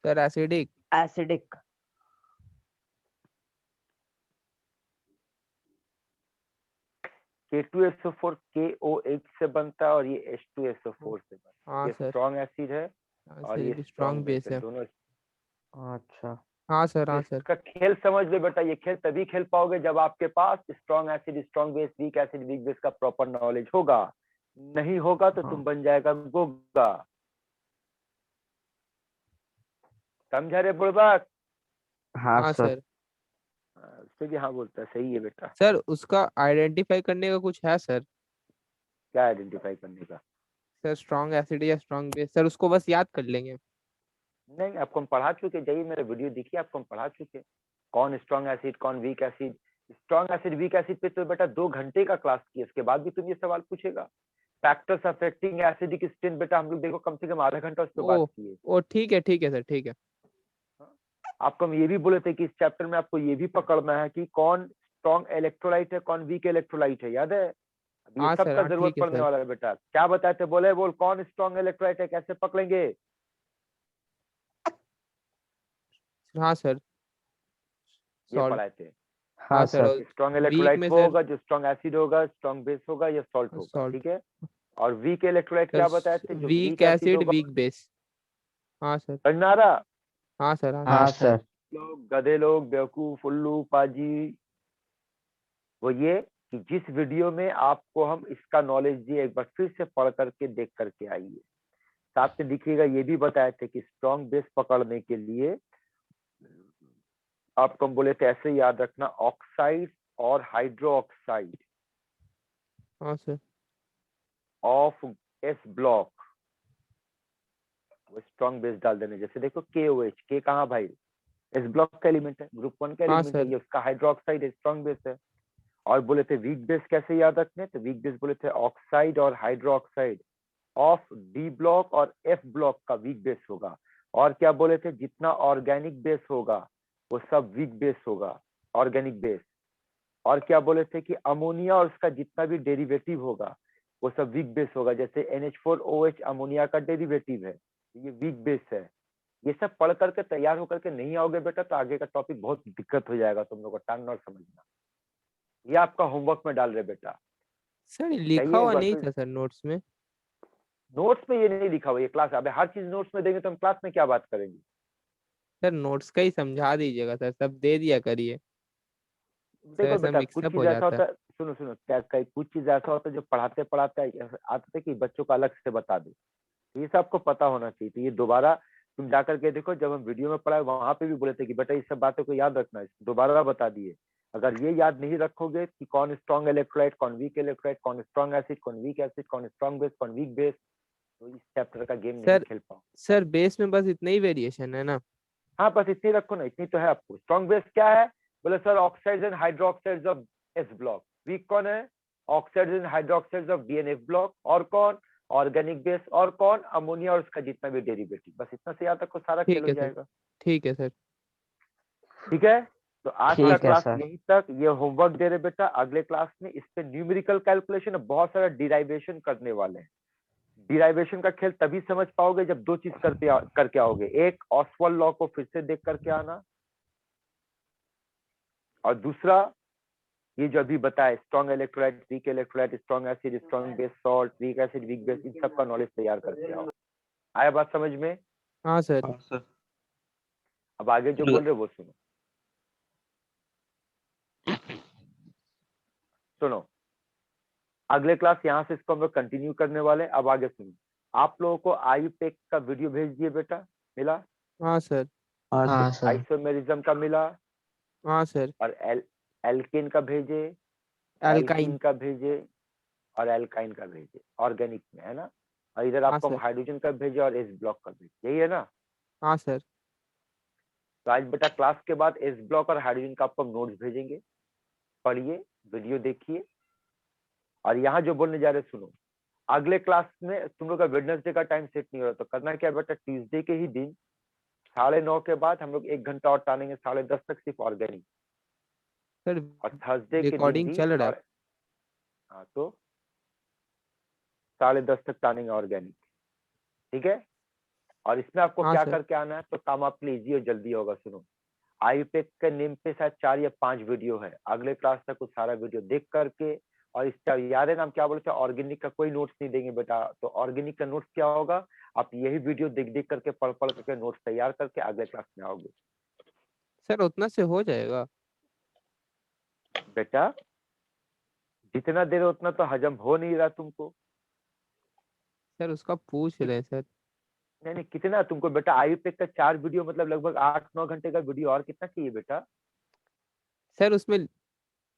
Sir acidic. Acidic. K2SO4 KOH से बनता है और ये H2SO4 से बनता है। हाँ ये सर। स्ट्रॉन्ग एसिड है और ये स्ट्रॉन्ग बेस है। दोनों। अच्छा। हाँ सर। तो हाँ सर। इसका खेल समझ लो बेटा, ये खेल तभी खेल पाओगे जब आपके पास strong acid, strong base, weak acid, weak base का प्रॉपर नॉलेज होगा। नहीं होगा तो तुम बन जाएगा गोगा। समझा रे बुड़बक? हाँ हाँ सर। सर। उससे भी हाँ बोलता है, सही है बेटा। सर उसका आइडेंटिफाई करने का कुछ है सर? क्या आइडेंटिफाई करने का? सर स्ट्रॉन्ग एसिड या स्ट्रॉन्ग बेस, सर उसको बस याद कर लेंगे। नहीं, आपको हम पढ़ा चुके, जाइए मेरा वीडियो देखिए, आपको हम पढ़ा चुके कौन स्ट्रॉन्ग एसिड कौन weak acid. Strong acid weak acid पे तो बेटा 2 घंटे का क्लास किया, इसके बाद भी तुम ये सवाल पूछेगा। फैक्टर्स अफेक्टिंग एसिडिक स्ट्रेंथ बेटा हम लोग देखो कम से कम आधा घंटा उस पर बात किए। ओ ठीक है सर, ठीक है। आपको हम ये भी बोले थे कि इस चैप्टर में आपको ये भी पकड़ना है कि कौन स्ट्रॉन्ग इलेक्ट्रोलाइट है कौन वीक इलेक्ट्रोलाइट है, याद है? अब ये हाँ सब सर। का हाँ जरूरत ठीक है पड़ने सर। वाला है बेटा। क्या बताए थे? बोले बोल कौन स्ट्रॉन्ग इलेक्ट्रोलाइट है, कैसे पकड़ेंगे? हाँ सर। ये सॉल्ट। पढ़ाए थे। हाँ हाँ sir. Sir. Strong weak electrolyte में वो सर होगा जो स्ट्रॉन्ग एसिड होगा, स्ट्रॉन्ग बेस होगा या सॉल्ट होगा, सॉल्ट। ठीक है? और वीक इलेक्ट्रोलाइट क्या बताए थे? जो वीक वीक एसिड एसिड होगा। Weak base. हाँ सर। समझ में आ रहा? हाँ सर। हाँ हाँ सर। सर। लोग, गधे लोग, बेवकूफ, उल्लू, पाजी, वो ये कि जिस वीडियो में आपको हम इसका नॉलेज दिए एक बार फिर से पढ़ करके देख करके आइए। साथ में देखिएगा ये भी बताए थे कि स्ट्रॉन्ग बेस पकड़ने के लिए आपको हम बोले थे ऐसे याद रखना, ऑक्साइड और हाइड्रो ऑक्साइड हाँ सर। ऑफ एस ब्लॉक, वो स्ट्रॉन्ग बेस डाल देने। जैसे देखो KOH, के कहाँ भाई, एस ब्लॉक का एलिमेंट है, ग्रुप 1 का हाँ एलिमेंट है, सर। ये उसका हाइड्रोक्साइड है, स्ट्रॉन्ग बेस है। और बोले थे वीक बेस कैसे याद रखने, तो वीक बेस बोले थे ऑक्साइड और hydro oxide of D block और एफ ब्लॉक का वीक बेस होगा। और क्या बोले थे, जितना ऑर्गेनिक बेस होगा वो सब वीक बेस होगा, ऑर्गेनिक बेस। और क्या बोले थे कि अमोनिया और उसका जितना भी डेरिवेटिव होगा वो सब वीक बेस होगा। जैसे NH4OH अमोनिया का डेरिवेटिव है, ये वीक बेस है। ये सब पढ़ करके तैयार होकर के नहीं आओगे बेटा तो आगे का टॉपिक बहुत दिक्कत हो जाएगा तुम लोग को टांगना और समझना। ये आपका होमवर्क में डाल रहे बेटा। सर लिखा चाहिए एक हुआ बार नहीं फिर- था सर नोट्स में। नोट्स में ये नहीं लिखा हुआ, ये क्लास, अबे हर चीज नोट्स में देंगे तो हम क्लास में क्या बात करेंगे। सर नोट्स का ही समझा दीजिएगा सर, सब दे दिया करिए। सर देखो ऐसा बेटा कुछ मिक्सअप चीज हो ऐसा जाता होता है। है, सुनो सुनो, क्या कुछ चीज ऐसा होता है जो पढ़ाते पढ़ाते आते थे कि बच्चों को अलग से बता दे, तो ये सब आपको पता होना चाहिए। तो ये दोबारा तुम जाकर के देखो, जब हम वीडियो में पढ़ाए वहां पे भी बोले थे कि बेटा इस सब बातों को याद रखना है, दोबारा बता दिए। अगर ये याद नहीं रखोगे कि कौन स्ट्रॉन्ग इलेक्ट्रोलाइट, कौन वीक इलेक्ट्रोलाइट, कौन स्ट्रॉन्ग एसिड, कौन वीक एसिड, कौन स्ट्रॉन्ग बेस, कौन वीक बेस, तो इस चैप्टर का गेम नहीं सर खेल पाओ। सर बेस में बस इतना ही वेरिएशन है ना? हाँ बस इतनी रखो ना, इतनी तो है आपको। स्ट्रॉन्ग बेस क्या है, बोले sir oxides and hydroxides of S block. Weak कौन है, oxides and hydroxides of DNF block. और कौन, ऑर्गेनिक बेस। और कौन, अमोनिया और उसका जितना भी डेरिवेटिव। बस इतना से याद रखो, सारा खेल ठीक हो है सर। जाएगा। ठीक है सर। ठीक है, तो आज ठीक का है क्लास सर। यहीं तक। ये होमवर्क दे रहे बेटा, अगले क्लास में इस पे न्यूमेरिकल कैलकुलेशन, बहुत सारा डिराइवेशन करने वाले हैं। डिराइवेशन का खेल तभी समझ पाओगे जब दो चीज करके आओगे, एक ऑसवाल्ड लॉ को फिर से देख करके आना, और दूसरा ये जो अभी बताया, strong electrolyte, weak electrolyte, strong acid, strong base, salt, weak acid, weak base, इन सब का नॉलेज तैयार करके आओ। आया बात समझ में? हाँ सर। हाँ सर। अब आगे जो बोल रहे वो सुनो। सुनो, अगले क्लास यहाँ से इसको हम लोग कंटिन्यू करने वाले। अब आगे सुनो, आप लोगों को आयुपेक का वीडियो भेज दिए बेटा, मिला? हाँ सर। हाँ हाँ सर। सर। आइसोमेरिज्म का मिला, हाँ सर। और एल्केन का भेजे, एल्काइन। एल्कीन का भेजे, और एल्काइन का भेजे, ऑर्गेनिक में है ना। और इधर हाँ आपको हम सर। हाइड्रोजन का भेजे और एस ब्लॉक का भेजे, यही है ना। हाँ सर। तो आज बेटा क्लास के बाद एस ब्लॉक और हाइड्रोजन का आपको नोट्स भेजेंगे, पढ़िए, वीडियो देखिए। और यहाँ जो बोलने जा रहे सुनो, अगले क्लास में तुम लोग का वेडनेसडे का टाइम सेट नहीं हो रहा, तो करना क्या बेटा, ट्यूसडे के ही दिन 9:30 के बाद हम लोग 1 घंटा और टानेंगे 10:30 तक सिर्फ ऑर्गेनिक। सर और थर्सडे के दिन रिकॉर्डिंग भी चल रहा है। हाँ, तो 10:30 तक टानेंगे ऑर्गेनिक, ठीक है। और इसमें आपको हाँ क्या सर। करके आना है, तो काम आपके लिए इजी और जल्दी होगा। सुनो, आईपेक के नेम पे शायद 4 या 5 वीडियो है, अगले क्लास तक वो सारा वीडियो देख करके, और इसका याद है ना हम क्या बोलते हैं, ऑर्गेनिक का कोई नोट्स नहीं देंगे बेटा। तो ऑर्गेनिक का नोट्स क्या होगा, आप यही वीडियो देख देख करके, पढ़ पढ़ करके नोट्स तैयार करके अगले क्लास में आओगे सर उतना से हो जाएगा? बेटा। जितना देर उतना तो हजम हो नहीं रहा तुमको। सर उसका पूछ रहे हैं सर। नहीं नहीं, कितना तुमको बेटा, आईपेक का 4 वीडियो मतलब लगभग 8-9 घंटे का वीडियो, और कितना चाहिए बेटा। सर उसमें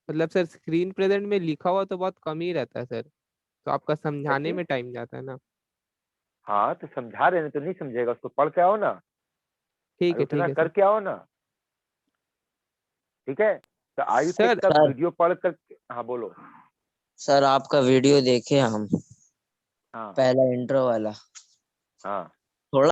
मतलब सर स्क्रीन प्रेजेंट में लिखा हुआ तो बहुत कम ही रहता है सर, तो आपका समझाने कैसे? में टाइम जाता है ना। हाँ तो समझा रहे हैं तो नहीं समझेगा, उसको पढ़ के आओ ना, ठीक और है उतना ठीक है सर। करके आओ ना, ठीक है। तो आयुपेक सर का सर। वीडियो पढ़ करके, हाँ बोलो। सर आपका वीडियो देखे हम, हाँ पहला इंट्रो वाला। हाँ